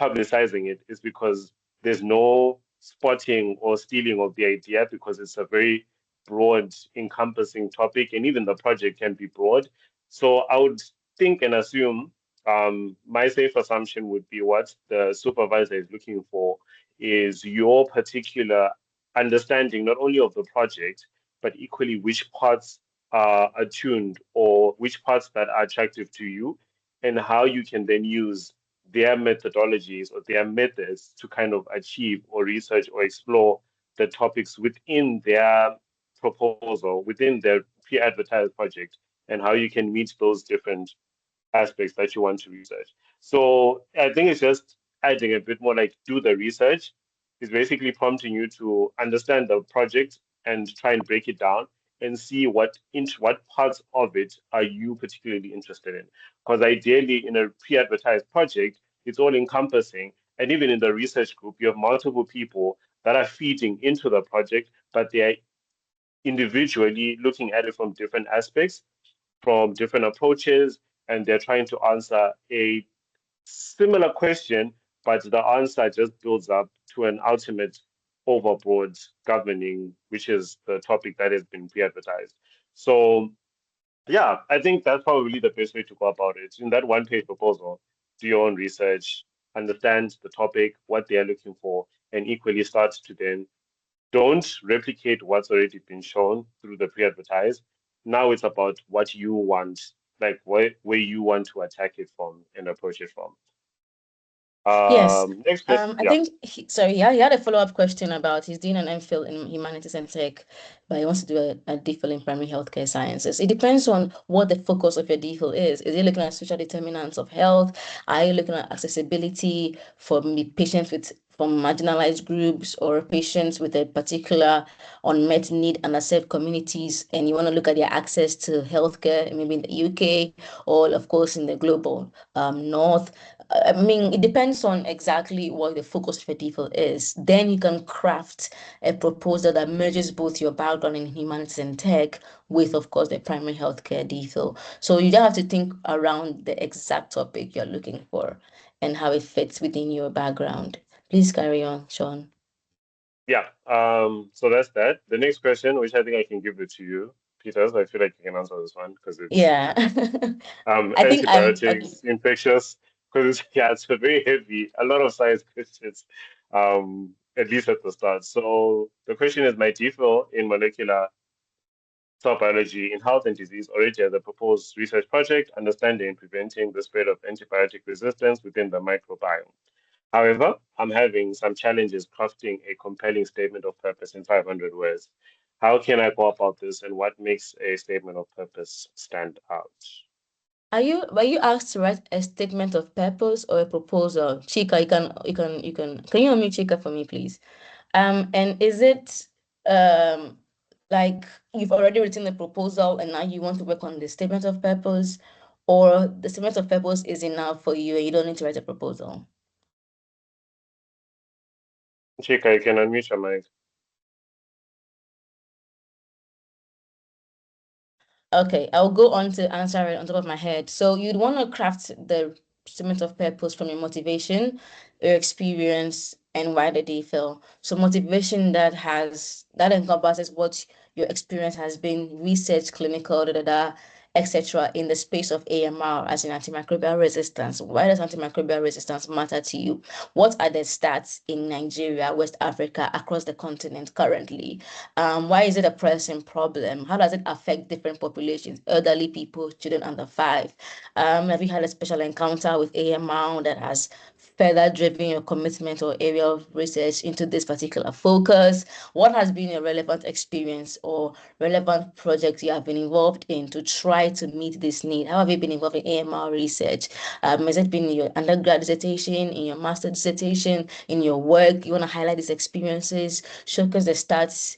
publicizing it is because there's no spotting or stealing of the idea, because it's a very broad, encompassing topic, and even the project can be broad. So I would think and assume, my safe assumption would be what the supervisor is looking for is your particular understanding, not only of the project, but equally which parts are attuned or which parts that are attractive to you, and how you can then use their methodologies or their methods to kind of achieve or research or explore the topics within their proposal, within their pre-advertised project, and how you can meet those different aspects that you want to research. So I think it's just adding a bit more like do the research. It's basically prompting you to understand the project and try and break it down and see what parts of it are you particularly interested in. Because ideally, in a pre-advertised project, it's all encompassing. And even in the research group, you have multiple people that are feeding into the project, but they are individually looking at it from different aspects, from different approaches, and they're trying to answer a similar question, but the answer just builds up to an ultimate overboard governing, which is the topic that has been pre-advertised. So yeah, I think that's probably the best way to go about it. In that one-page proposal, do your own research, understand the topic, what they are looking for, and equally start to then don't replicate what's already been shown through the pre-advertised. Now it's about what you want, like where you want to attack it from and approach it from. Yes. Next question. I Yeah. think he had a follow-up question about he's doing an MPhil in humanities and tech, but he wants to do a DPhil in primary healthcare sciences. It depends on what the focus of your DPhil is. Is he looking at social determinants of health? Are you looking at accessibility for patients from marginalized groups or patients with a particular unmet need and underserved communities, and you want to look at their access to healthcare, maybe in the UK or of course in the global north? I mean, it depends on exactly what the focus of your DPhil is. Then you can craft a proposal that merges both your background in humanities and tech with, of course, the primary healthcare DPhil. So you don't have to think around the exact topic you're looking for and how it fits within your background. Please carry on, Sean. Yeah. So that's that. The next question, which I think I can give it to you, Peter. So I feel like you can answer this one because it's Yeah. I think I'm antibiotics, infectious, because yeah, it's a very heavy, a lot of science questions, at least at the start. So the question is, my DPhil in molecular cell biology in health and disease already has a proposed research project, understanding and preventing the spread of antibiotic resistance within the microbiome. However, I'm having some challenges crafting a compelling statement of purpose in 500 words. How can I go about this, and what makes a statement of purpose stand out? Were you asked to write a statement of purpose or a proposal? Chika, can you unmute Chika for me, please? And is it like you've already written the proposal and now you want to work on the statement of purpose, or the statement of purpose is enough for you and you don't need to write a proposal? Chika, you can unmute your mic. Okay, I'll go on to answer it on top of my head. So you'd want to craft the statement of purpose from your motivation, your experience, and why the DPhil. So motivation that encompasses what your experience has been, research, clinical, etc. in the space of AMR, as in antimicrobial resistance. Why does antimicrobial resistance matter to you? What are the stats in Nigeria, West Africa, across the continent currently? Why is it a pressing problem? How does it affect different populations, elderly people, children under 5? Have you had a special encounter with AMR that has further driven your commitment or area of research into this particular focus? What has been a relevant experience or relevant project you have been involved in to try to meet this need? How have you been involved in AMR research? Has it been in your undergrad dissertation, in your master dissertation, in your work? You want to highlight these experiences, showcase the stats,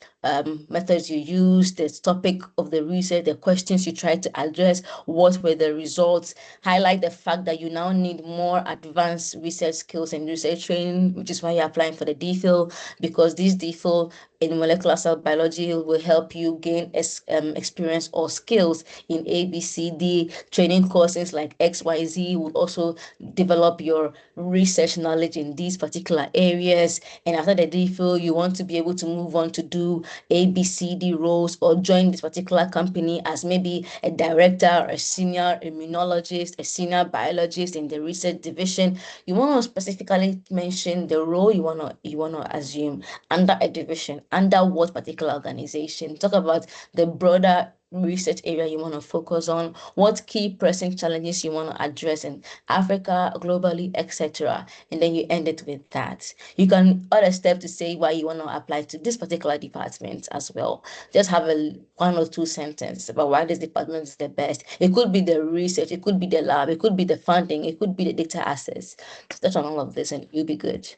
methods you used, the topic of the research, the questions you tried to address, what were the results, highlight the fact that you now need more advanced research skills and research training, which is why you're applying for the DPhil, because this DPhil in molecular cell biology will help you gain experience or skills in ABCD. Training courses like XYZ will also develop your research knowledge in these particular areas. And after the DPhil, you want to be able to move on to do ABCD roles or join this particular company as maybe a director, a senior immunologist, a senior biologist in the research division. You want to specifically mention the role you want to assume under a division, under what particular organization. Talk about the broader research area you want to focus on, what key pressing challenges you want to address in Africa, globally, etc. And then you end it with that. You can add a step to say why you want to apply to this particular department as well. Just have one or two sentences about why this department is the best. It could be the research, it could be the lab, it could be the funding, it could be the data access. Touch on all of this and you'll be good.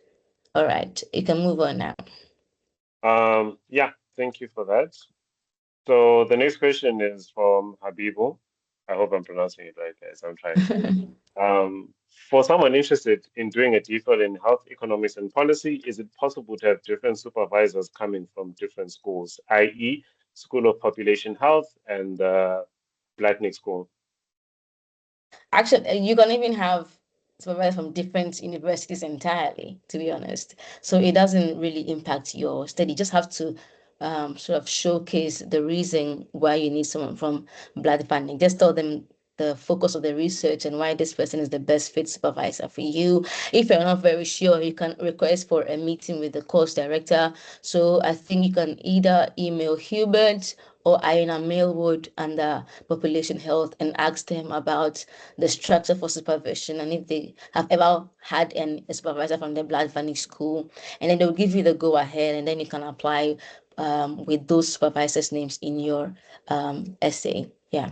All right, you can move on now. Yeah, thank you for that. So the next question is from Habibu. I hope I'm pronouncing it right, guys. I'm trying. For someone interested in doing a DPhil in health economics and policy, is it possible to have different supervisors coming from different schools, i.e., School of Population Health and Blacknick School? Actually, you can even have supervisors from different universities entirely, to be honest. So it doesn't really impact your study. You just have to sort of showcase the reason why you need someone from blood funding. Just tell them the focus of the research and why this person is the best fit supervisor for you. If you're not very sure, you can request for a meeting with the course director. So I think you can either email Hubert or Iona Millwood under Population Health and ask them about the structure for supervision and if they have ever had a supervisor from the blood funding school. And then they'll give you the go ahead and then you can apply with those supervisors' names in your essay. Yeah.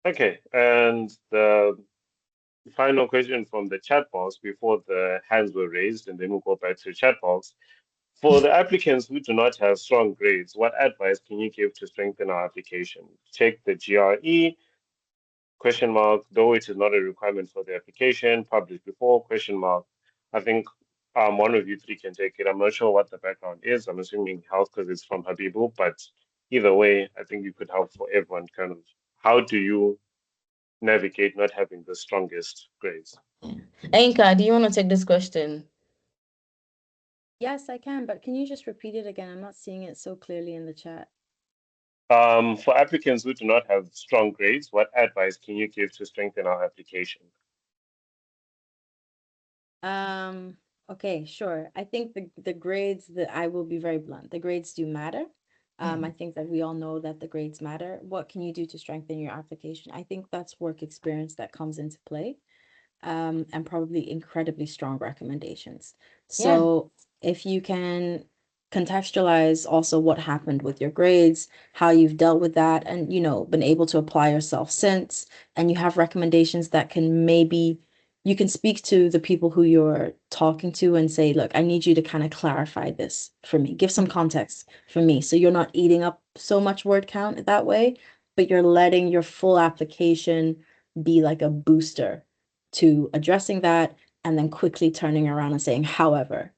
Okay, and the final question from the chat box before the hands were raised, and then we'll go back to chat box. For the applicants who do not have strong grades, what advice can you give to strengthen our application? Check the GRE, question mark, though it is not a requirement for the application, published before, question mark. I think one of you three can take it. I'm not sure what the background is. I'm assuming health because it's from Habibu, but either way, I think you could help for everyone kind of. How do you navigate not having the strongest grades? Enka, do you want to take this question? Yes, I can, but can you just repeat it again? I'm not seeing it so clearly in the chat. For applicants who do not have strong grades, what advice can you give to strengthen our application? Okay, sure. I think the grades, I will be very blunt. The grades do matter. I think that we all know that the grades matter. What can you do to strengthen your application? I think that's work experience that comes into play, and probably incredibly strong recommendations. So if you can contextualize also what happened with your grades, how you've dealt with that, and been able to apply yourself since, and you have recommendations that can maybe you can speak to the people who you're talking to and say, look, I need you to kind of clarify this for me. Give some context for me so you're not eating up so much word count that way. but you're letting your full application be like a booster to addressing that, and then quickly turning around and saying, however,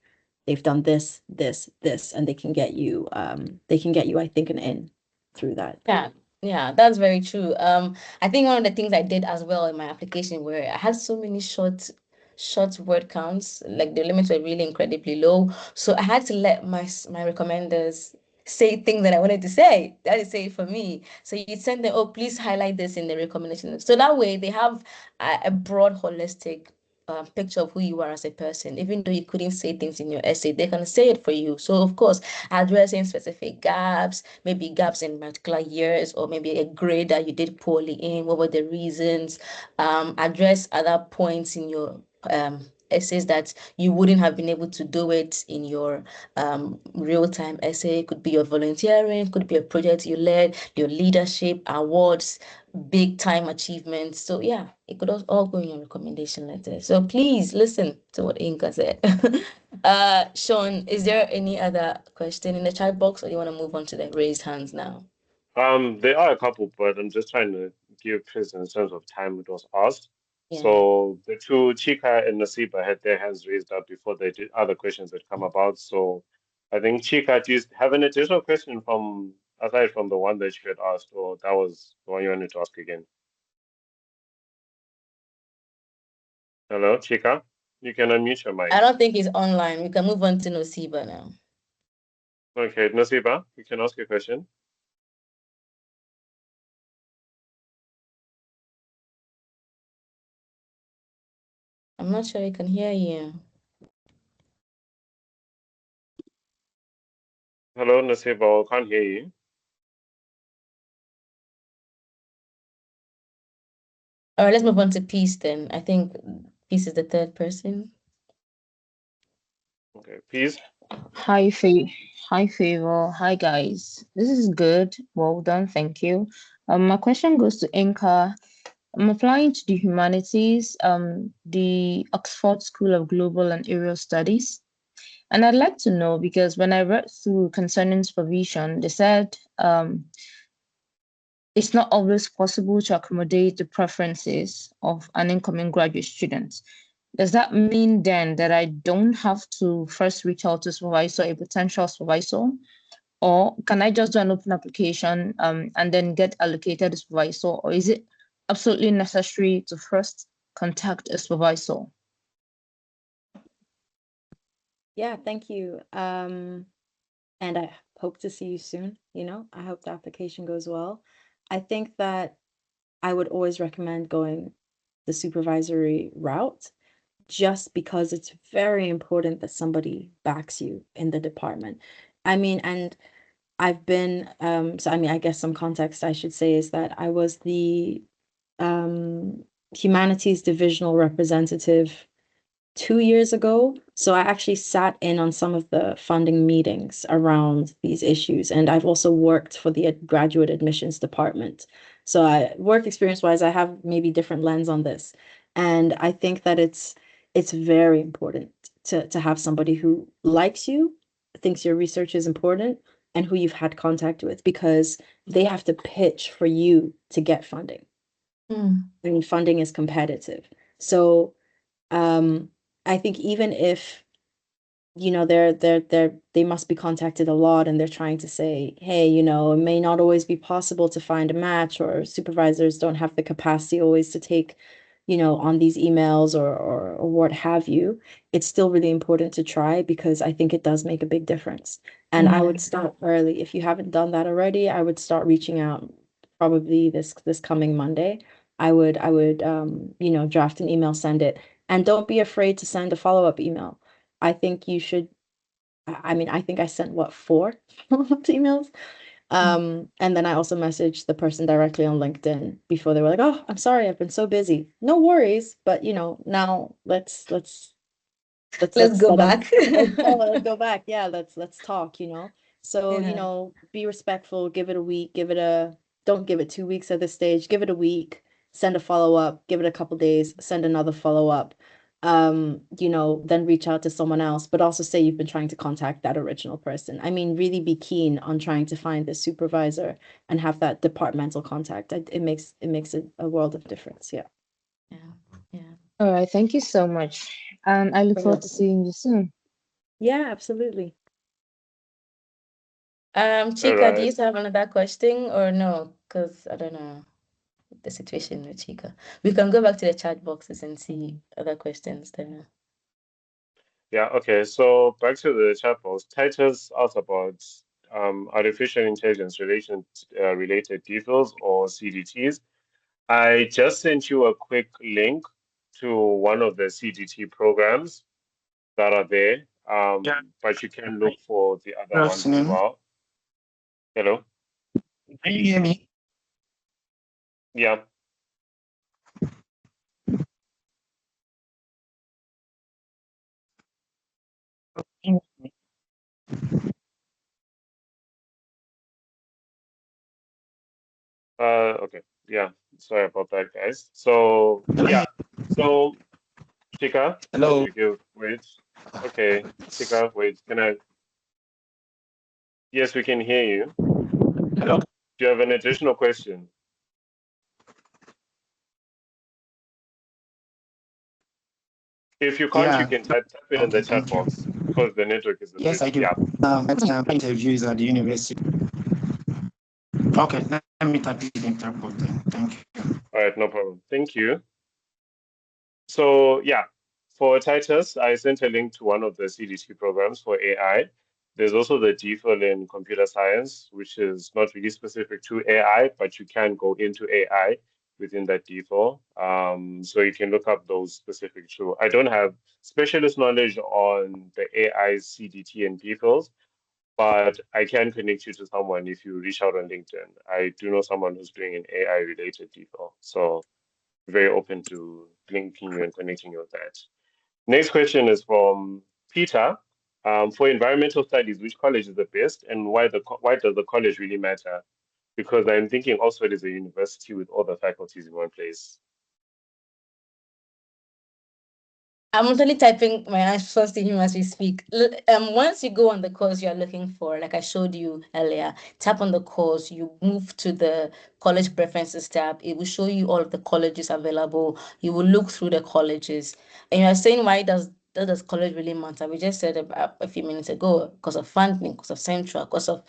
they've done this, this, this, and they can get you, I think, an in through that. Yeah, that's very true. I think one of the things I did as well in my application where I had so many short word counts, like the limits were really incredibly low. So I had to let my recommenders say things that I wanted to say. That is say it for me. So you send them, oh, please highlight this in the recommendation. So that way they have a broad, holistic picture of who you are as a person. Even though you couldn't say things in your essay, they can say it for you. So of course, addressing specific gaps, maybe gaps in particular years, or maybe a grade that you did poorly in, what were the reasons, address other points in your essays that you wouldn't have been able to do it in your real-time essay. It could be your volunteering, could be a project you led, your leadership, awards, big time achievements. So yeah, it could all go in your recommendation letter. So please listen to what Inka said. Sean, is there any other question in the chat box, or do you want to move on to the raised hands now? There are a couple, but I'm just trying to give precedence in terms of time it was asked. Yeah. So the two, Chika and Nasiba, had their hands raised up before they did other questions that come about. So I think, Chika, do you have an additional question from aside from the one that you had asked, or that was the one you wanted to ask again? Hello, Chika? You can unmute your mic. I don't think he's online. We can move on to Nasiba now. Okay, Nasiba, you can ask your question. I'm not sure I can hear you. Hello, Nasiba, I can't hear you. All right, let's move on to Peace then. I think Peace is the third person. Okay, please. Hi, Favor. Hi, guys. This is good. Well done. Thank you. My question goes to Inka. I'm applying to the humanities, the Oxford School of Global and Aerial Studies. And I'd like to know, because when I read through concerning supervision, they said it's not always possible to accommodate the preferences of an incoming graduate student. Does that mean then that I don't have to first reach out to supervisor, a potential supervisor? Or can I just do an open application and then get allocated a supervisor? Or is it absolutely necessary to first contact a supervisor? Yeah, thank you. And I hope to see you soon. I hope the application goes well. I think that I would always recommend going the supervisory route, just because it's very important that somebody backs you in the department. And I've been, I guess some context I should say is that I was the humanities divisional representative 2 years ago. So I actually sat in on some of the funding meetings around these issues. And I've also worked for the graduate admissions department. So work experience wise, I have maybe different lens on this. And I think that it's very important to have somebody who likes you, thinks your research is important, and who you've had contact with, because they have to pitch for you to get funding. Funding is competitive. So I think even if they must be contacted a lot and they're trying to say, hey, it may not always be possible to find a match, or supervisors don't have the capacity always to take on these emails or what have you. It's still really important to try, because I think it does make a big difference. And I would start early. If you haven't done that already, I would start reaching out probably this coming Monday. I would draft an email, send it, and don't be afraid to send a follow-up email. I think you should. I think I sent 4 follow-up emails. And then I also messaged the person directly on LinkedIn before they were like, oh, I'm sorry, I've been so busy. No worries, but now let's go back. let's go back. Yeah, let's talk, So, Yeah. be respectful, give it a week, don't give it 2 weeks at this stage, give it a week, send a follow-up, give it a couple days, send another follow-up. you know, then reach out to someone else, but also say you've been trying to contact that original person. I mean, really be keen on trying to find the supervisor and have that departmental contact. It makes a world of difference. Yeah. Yeah. All right, thank you so much. And I look forward to seeing you soon. Yeah, absolutely. Chika, do you right. still have another question or no? Because I don't know the situation with Chika. We can go back to the chat boxes and see other questions there. Yeah, okay. So back to the chat box. Titus asked about artificial intelligence related DPhils or CDTs. I just sent you a quick link to one of the CDT programs that are there, but you can look for the other ones as well. Hello? Can you hear me? Yeah. Okay. Yeah. Sorry about that, guys. So yeah. So Chika. Hello. Wait. Okay, Chika. Wait. Can I? Yes, we can hear you. Hello. Do you have an additional question? If you can't, you can type it in the chat box because the network is a Yes, bit. I do. Yeah. Interviews at the university. Okay, let me type it in chat box then. Thank you. All right, no problem. Thank you. So yeah, for Titus, I sent a link to one of the CDT programs for AI. There's also the DPhil in computer science, which is not really specific to AI, but you can go into AI within that DPhil. So you can look up those specific too. I don't have specialist knowledge on the AI CDT and DPhils, but I can connect you to someone if you reach out on LinkedIn. I do know someone who's doing an AI related DPhil. So very open to linking you and connecting you with that. Next question is from Peter. For environmental studies, which college is the best, and why does the college really matter? Because I'm thinking Oxford is a university with all the faculties in one place. I'm literally typing my answers to him as we speak. Once you go on the course you're looking for, like I showed you earlier, tap on the course, you move to the college preferences tab. It will show you all of the colleges available. You will look through the colleges. And you're saying, why does college really matter? We just said about a few minutes ago, because of funding, because of central, because of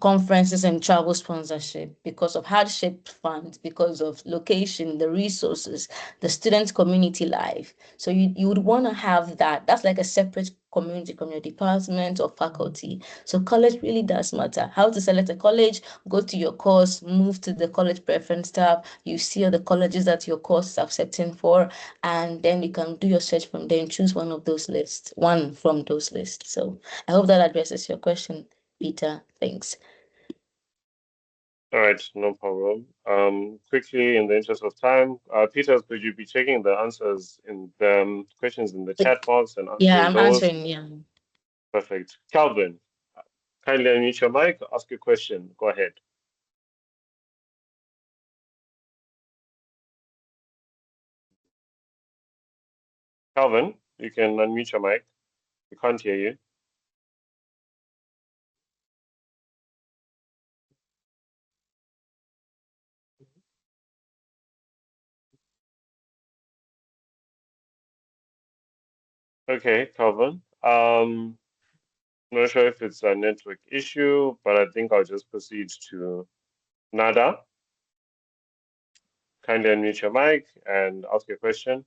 conferences and travel sponsorship, because of hardship funds, because of location, the resources, the student community life. So you would want to have that. That's like a separate community from your department or faculty. So college really does matter. How to select a college, go to your course, move to the college preference tab. You see all the colleges that your course is accepting for, and then you can do your search from there and choose one from those lists. So I hope that addresses your question, Peter. Thanks. All right, no problem. Quickly, in the interest of time, Peter, could you be checking the answers in the questions in the chat box and Yeah, answering I'm those? answering. Yeah. Perfect. Calvin, kindly unmute your mic, ask your question. Go ahead. Calvin, you can unmute your mic. We can't hear you. Okay, Calvin. Not sure if it's a network issue, but I think I'll just proceed to Nada. Kindly unmute your mic and ask your question.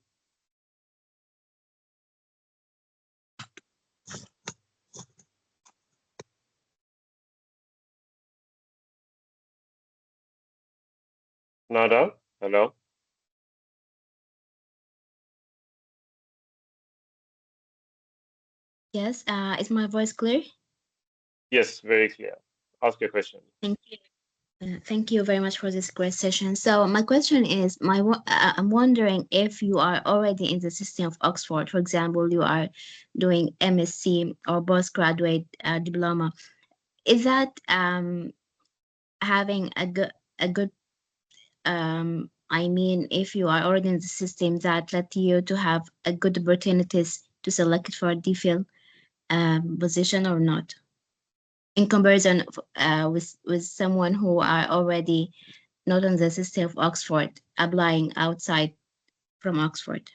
Nada, hello. Yes, is my voice clear? Yes, very clear. Ask your question. Thank you. Thank you very much for this great session. So my question is, I'm wondering if you are already in the system of Oxford, for example, you are doing MSc or postgraduate diploma. Is that having a good I mean, if you are already in the system that let you to have a good opportunities to select for a DPhil position or not, in comparison with someone who are already not on the system of Oxford, applying outside from Oxford.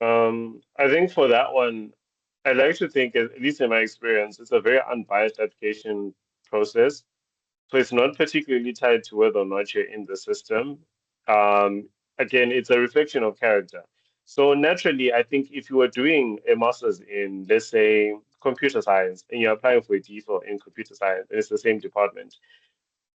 I think for that one, I like to think, at least in my experience, it's a very unbiased application process. So it's not particularly tied to whether or not you're in the system. Again, it's a reflection of character. So naturally, I think if you were doing a master's in, let's say, computer science, and you're applying for a DPhil in computer science, and it's the same department,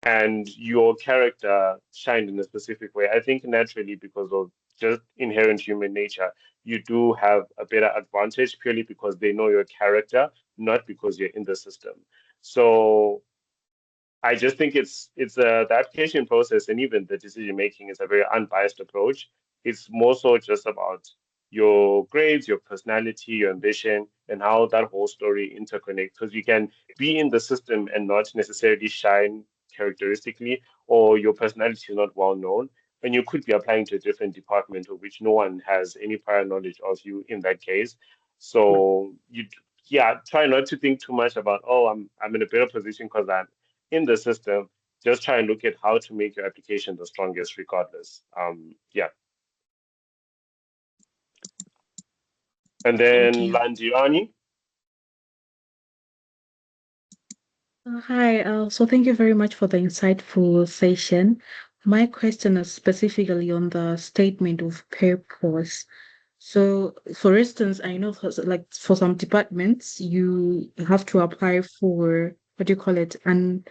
and your character shined in a specific way, I think naturally, because of just inherent human nature, you do have a better advantage purely because they know your character, not because you're in the system. So I just think the application process and even the decision making is a very unbiased approach. It's more so just about your grades, your personality, your ambition, and how that whole story interconnects. Because you can be in the system and not necessarily shine characteristically, or your personality is not well known, and you could be applying to a different department of which no one has any prior knowledge of you in that case. So yeah, try not to think too much about, oh, I'm in a better position because I'm in the system. Just try and look at how to make your application the strongest regardless. Yeah. And Thank then you. Landiani. Hi, so thank you very much for the insightful session. My question is specifically on the statement of purpose. So, for instance, I know like for some departments, you have to apply for what do you call it, an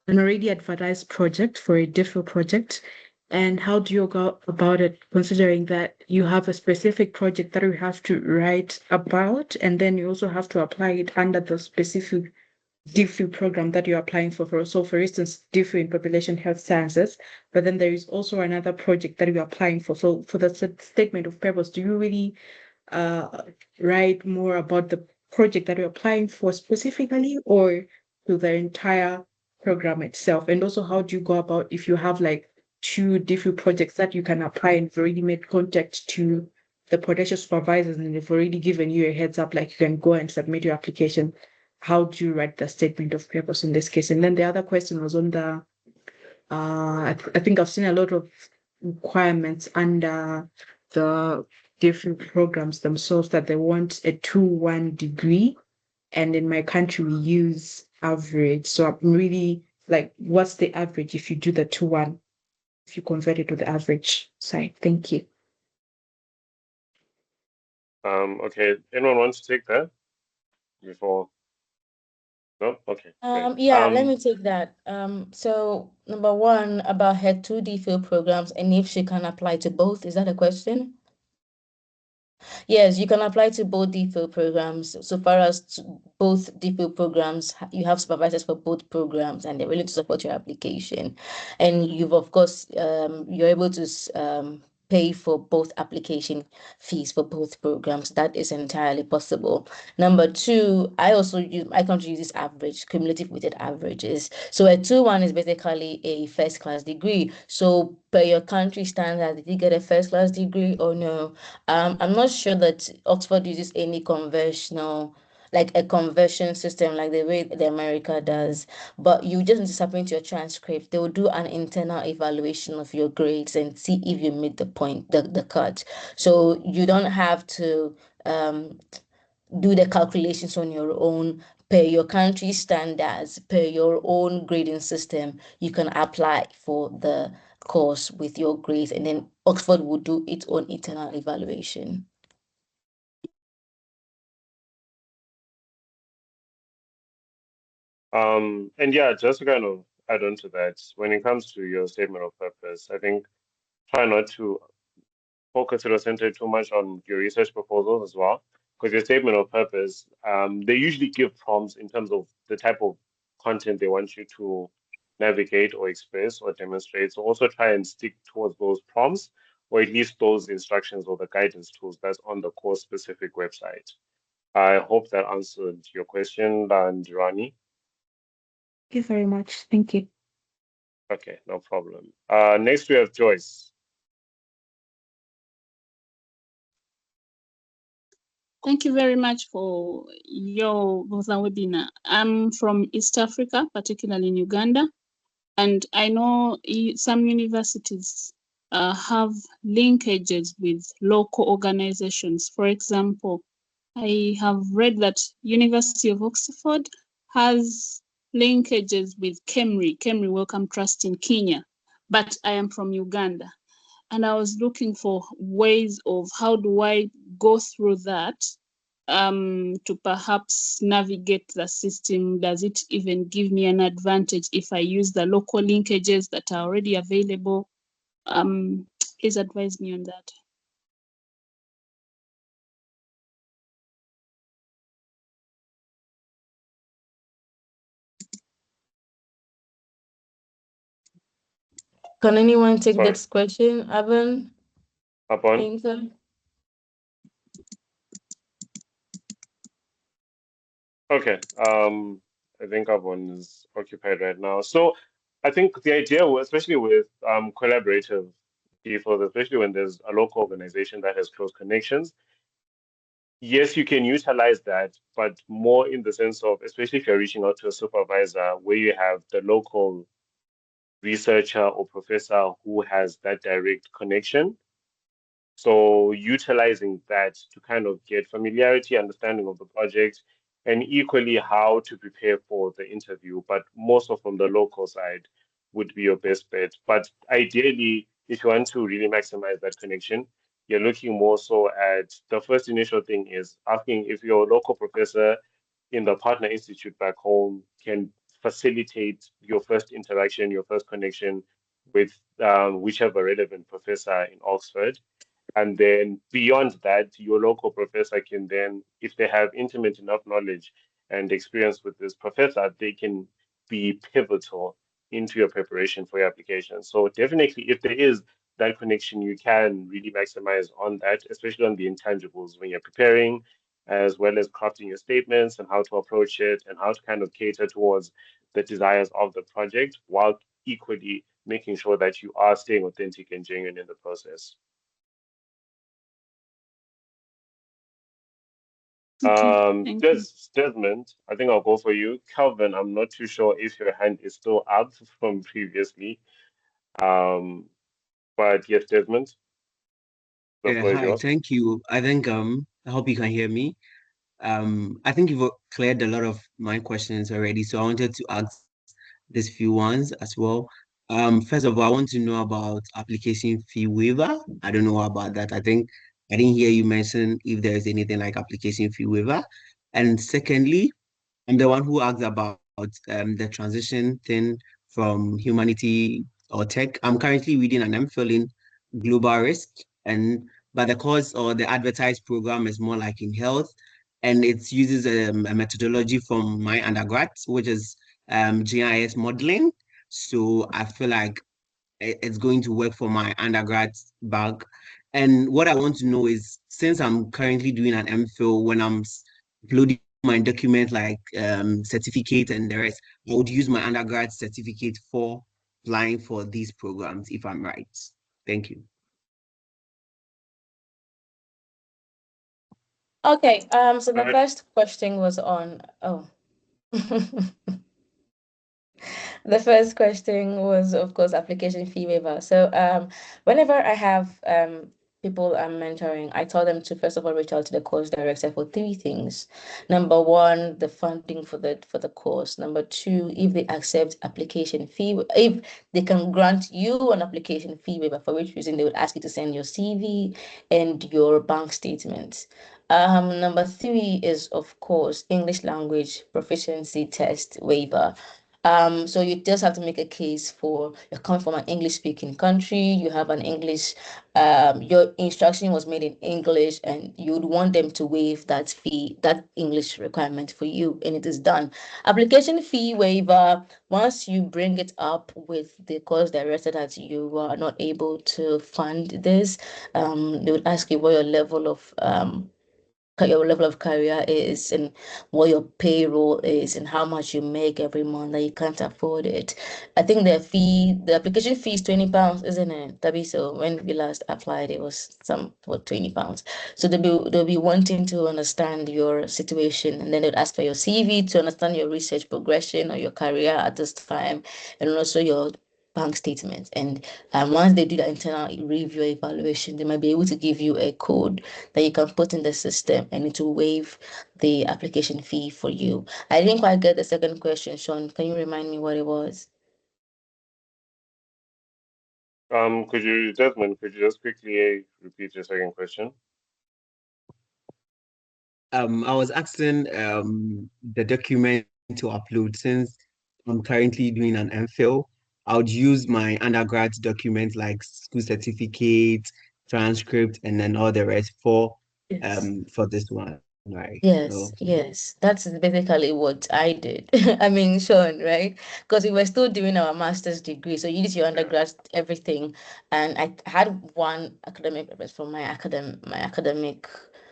already advertised project for a DPhil project. And how do you go about it, considering that you have a specific project that you have to write about, and then you also have to apply it under the specific DPhil program that you're applying for. So, for instance, DPhil in population health sciences, but then there is also another project that you're applying for. So, for the statement of purpose, do you really write more about the project that you're applying for specifically, or to the entire program itself? And also, how do you go about if you have like two different projects that you can apply and you've already made contact to the potential supervisors and they've already given you a heads up, like you can go and submit your application? How do you write the statement of purpose in this case? And then the other question was on the I think I've seen a lot of requirements under the different programs themselves that they want a 2-1 degree. And in my country, we use average. So I'm really like, what's the average if you do the 2-1, if you convert it to the average side? Thank you. Okay, anyone wants to take that before? No? Okay, great. Yeah, let me take that. So number one, about her 2 DPhil programs and if she can apply to both. Is that a question? Yes, you can apply to both DPhil programs. So far as both DPhil programs, you have supervisors for both programs and they're willing to support your application. And you've, of course, you're able to pay for both application fees for both programs. That is entirely possible. Number two, I can't use this average, cumulative weighted averages. So a 2-1 is basically a first class degree. So per your country standard, did you get a first class degree or no? I'm not sure that Oxford uses any like a conversion system like the way the America does, but you just need to submit your transcript. They will do an internal evaluation of your grades and see if you meet the point, the cut. So you don't have to do the calculations on your own per your country standards, per your own grading system. You can apply for the course with your grades, and then Oxford will do its own internal evaluation. And yeah, just to kind of add on to that, when it comes to your statement of purpose, I think try not to focus or center too much on your research proposals as well, because your statement of purpose, they usually give prompts in terms of the type of content they want you to navigate or express or demonstrate. So also try and stick towards those prompts, or at least those instructions or the guidance tools that's on the course specific website. I hope that answered your question, Rani. Thank you very much. Thank you. Okay, no problem. Next we have Joyce. Thank you very much for your webinar. I'm from East Africa, particularly in Uganda, and I know some universities have linkages with local organizations. For example, I have read that University of Oxford has linkages with KEMRI Wellcome Trust in Kenya, but I am from Uganda. And I was looking for ways of how do I go through that to perhaps navigate the system. Does it even give me an advantage if I use the local linkages that are already available? Please advise me on that. Can anyone take Sorry. this question, Aban? Upon? Okay. I think Avon is occupied right now. So I think the idea, especially with collaborative people, especially when there's a local organization that has close connections, yes, you can utilize that, but more in the sense of, especially if you're reaching out to a supervisor where you have the local researcher or professor who has that direct connection. So utilizing that to kind of get familiarity, understanding of the project, and equally how to prepare for the interview. But most of from the local side would be your best bet. But ideally, if you want to really maximize that connection, you're looking more so at the first initial thing is asking if your local professor in the partner institute back home can facilitate your first interaction, your first connection with whichever relevant professor in Oxford. And then beyond that, your local professor can then, if they have intimate enough knowledge and experience with this professor, they can be pivotal into your preparation for your application. So definitely, if there is that connection, you can really maximize on that, especially on the intangibles when you're preparing, as well as crafting your statements and how to approach it and how to kind of cater towards the desires of the project, while equally making sure that you are staying authentic and genuine in the process. Desmond, I think I'll go for you. Calvin, I'm not too sure if your hand is still up from previously. But yes, Desmond, the floor is Hi, yours. thank you. I think I hope you can hear me. I think you've cleared a lot of my questions already, so I wanted to ask these few ones as well. First of all, I want to know about application fee waiver. I don't know about that. I think I didn't hear you mention if there is anything like application fee waiver. And secondly, I'm the one who asked about the transition thing from humanity or tech. I'm currently reading and I'm feeling global risk, and but the course or the advertised program is more like in health, and it uses a methodology from my undergrad, which is GIS modeling. So I feel like it's going to work for my undergrad bag. And what I want to know is, since I'm currently doing an MPhil, when I'm uploading my document like certificate and the rest, I would use my undergrad certificate for applying for these programs, if I'm right. Thank you. Okay, so the first question was on, the first question was, of course, application fee waiver. So whenever I have people I'm mentoring, I tell them to first of all reach out to the course director for three things. Number one, the funding for the course. Number two, if they accept application fee, if they can grant you an application fee waiver, for which reason they would ask you to send your CV and your bank statements. Number three is, of course, English language proficiency test waiver. So you just have to make a case for you're coming from an English-speaking country, you have an English, your instruction was made in English, and you would want them to waive that fee, that English requirement for you, and it is done. Application fee waiver, once you bring it up with the course director that you are not able to fund this, they would ask you what your level of your level of career is and what your payroll is and how much you make every month that you can't afford it. I think the application fee is £20, isn't it, Tabi? So when we last applied, it was £20. So they'll be wanting to understand your situation, and then they'll ask for your CV to understand your research progression or your career at this time, and also your bank statements. And once they do the internal review evaluation, they might be able to give you a code that you can put in the system, and it will waive the application fee for you. I didn't quite get the second question, Sean. Can you remind me what it was? Desmond, could you just quickly repeat your second question? I was asking the document to upload. Since I'm currently doing an MPhil, I would use my undergrad documents like school certificate, transcript, and then all the rest for this one, right? Yes, yes. That's basically what I did. I mean, Sean, right? Because we were still doing our master's degree. So you did your undergrad, everything. And I had one academic reference from my academic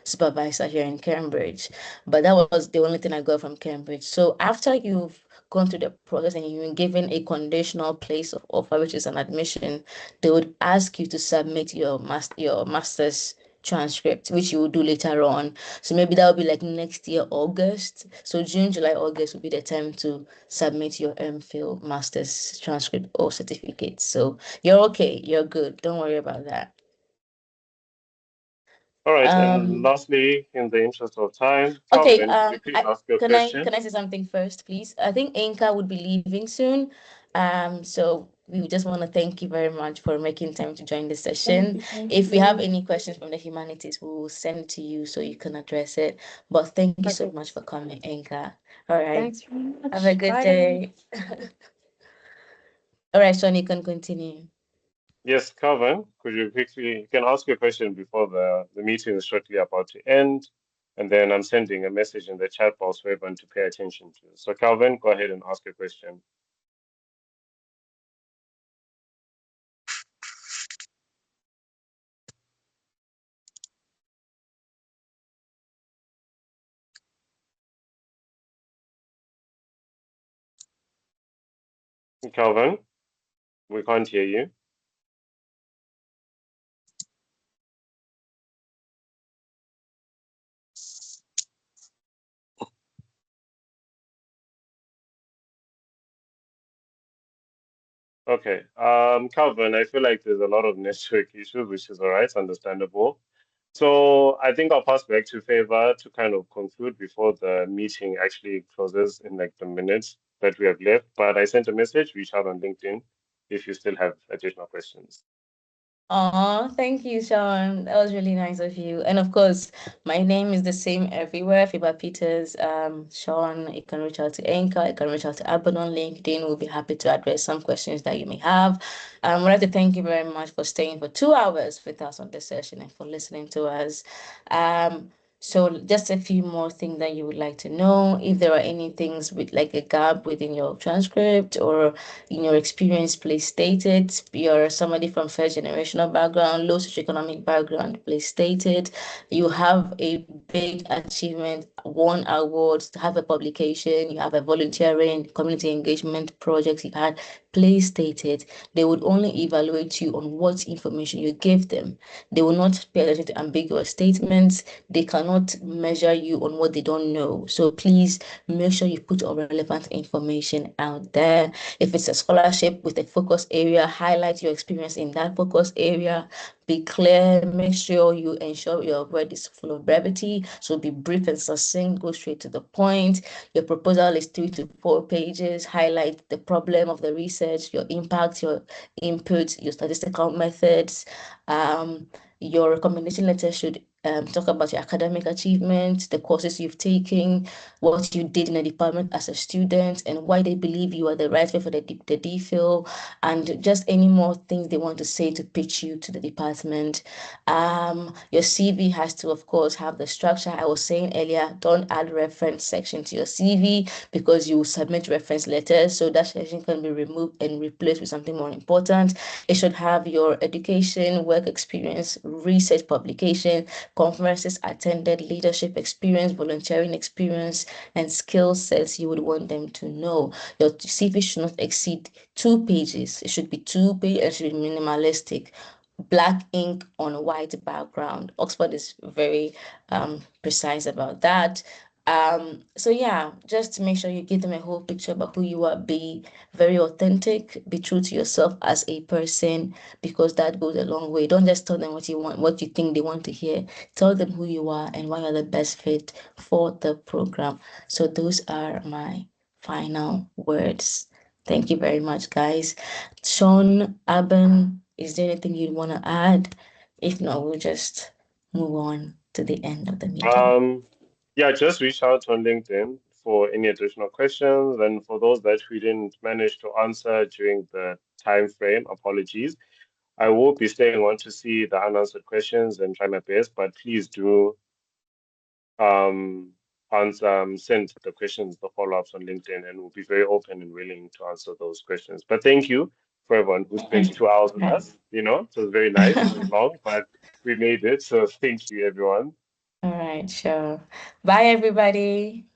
supervisor here in Cambridge. But that was the only thing I got from Cambridge. So after you've gone through the process and you've been given a conditional place of offer, which is an admission, they would ask you to submit your master's transcript, which you will do later on. So maybe that will be like next year, August. So June, July, August will be the time to submit your MPhil master's transcript or certificate. So you're okay, you're good. Don't worry about that. All right, and lastly, in the interest of time, okay, Calvin, could you please ask your question? can I say something first, please? I think Inka would be leaving soon. So we just want to thank you very much for making time to join the session. If we have any questions from the humanities, we will send it to you so you can address it. But thank you so much for coming, Inka. All right. Thanks very much. Have a good Bye. day. All right, Sean, you can continue. Yes, Calvin, you can ask your question before the meeting is shortly about to end. And then I'm sending a message in the chat box for everyone to pay attention to. So Calvin, go ahead and ask your question. Calvin, we can't hear you. Okay, Calvin, I feel like there's a lot of network issues, which is all right, understandable. So I think I'll pass back to Favor to kind of conclude before the meeting actually closes in like the minutes that we have left. But I sent a message, reach out on LinkedIn if you still have additional questions. Oh, thank you, Sean. That was really nice of you. And of course, my name is the same everywhere. Fiba Peters, Sean, you can reach out to Anchor, you can reach out to Abon on LinkedIn. We'll be happy to address some questions that you may have. I'd like to thank you very much for staying for 2 hours with us on this session and for listening to us. So just a few more things that you would like to know. If there are any things with like a gap within your transcript or in your experience, please state it. You're somebody from first generational background, low socioeconomic background, please state it. You have a big achievement, won awards, have a publication, you have a volunteering, community engagement projects you had, please state it. They would only evaluate you on what information you give them. They will not pay attention to ambiguous statements. They cannot measure you on what they don't know. So please make sure you put all relevant information out there. If it's a scholarship with a focus area, highlight your experience in that focus area. Be clear, make sure you ensure your word is full of brevity. So be brief and succinct, go straight to the point. Your proposal is 3 to 4 pages. Highlight the problem of the research, your impact, your input, your statistical methods. Your recommendation letter should talk about your academic achievements, the courses you've taken, what you did in the department as a student, and why they believe you are the right fit for the DPhil, and just any more things they want to say to pitch you to the department. Your CV has to, of course, have the structure I was saying earlier. Don't add reference section to your CV because you submit reference letters, so that section can be removed and replaced with something more important. It should have your education, work experience, research publication, conferences attended, leadership experience, volunteering experience, and skill sets you would want them to know. Your CV should not exceed 2 pages. It should be 2 pages and should be minimalistic. Black ink on a white background. Oxford is very precise about that. So yeah, just to make sure you give them a whole picture about who you are. Be very authentic, be true to yourself as a person, because that goes a long way. Don't just tell them what you want, what you think they want to hear. Tell them who you are and why you're the best fit for the program. So those are my final words. Thank you very much, guys. Sean, Aben, is there anything you'd want to add? If not, we'll just move on to the end of the meeting. Yeah, just reach out on LinkedIn for any additional questions. And for those that we didn't manage to answer during the time frame, apologies. I will be staying on to see the unanswered questions and try my best, but please do send the questions, the follow-ups on LinkedIn, and we'll be very open and willing to answer those questions. But thank you for everyone who spent 2 hours with us. You know, it was very nice. It was long, but we made it. So thank you, everyone. All right, sure. Bye, everybody.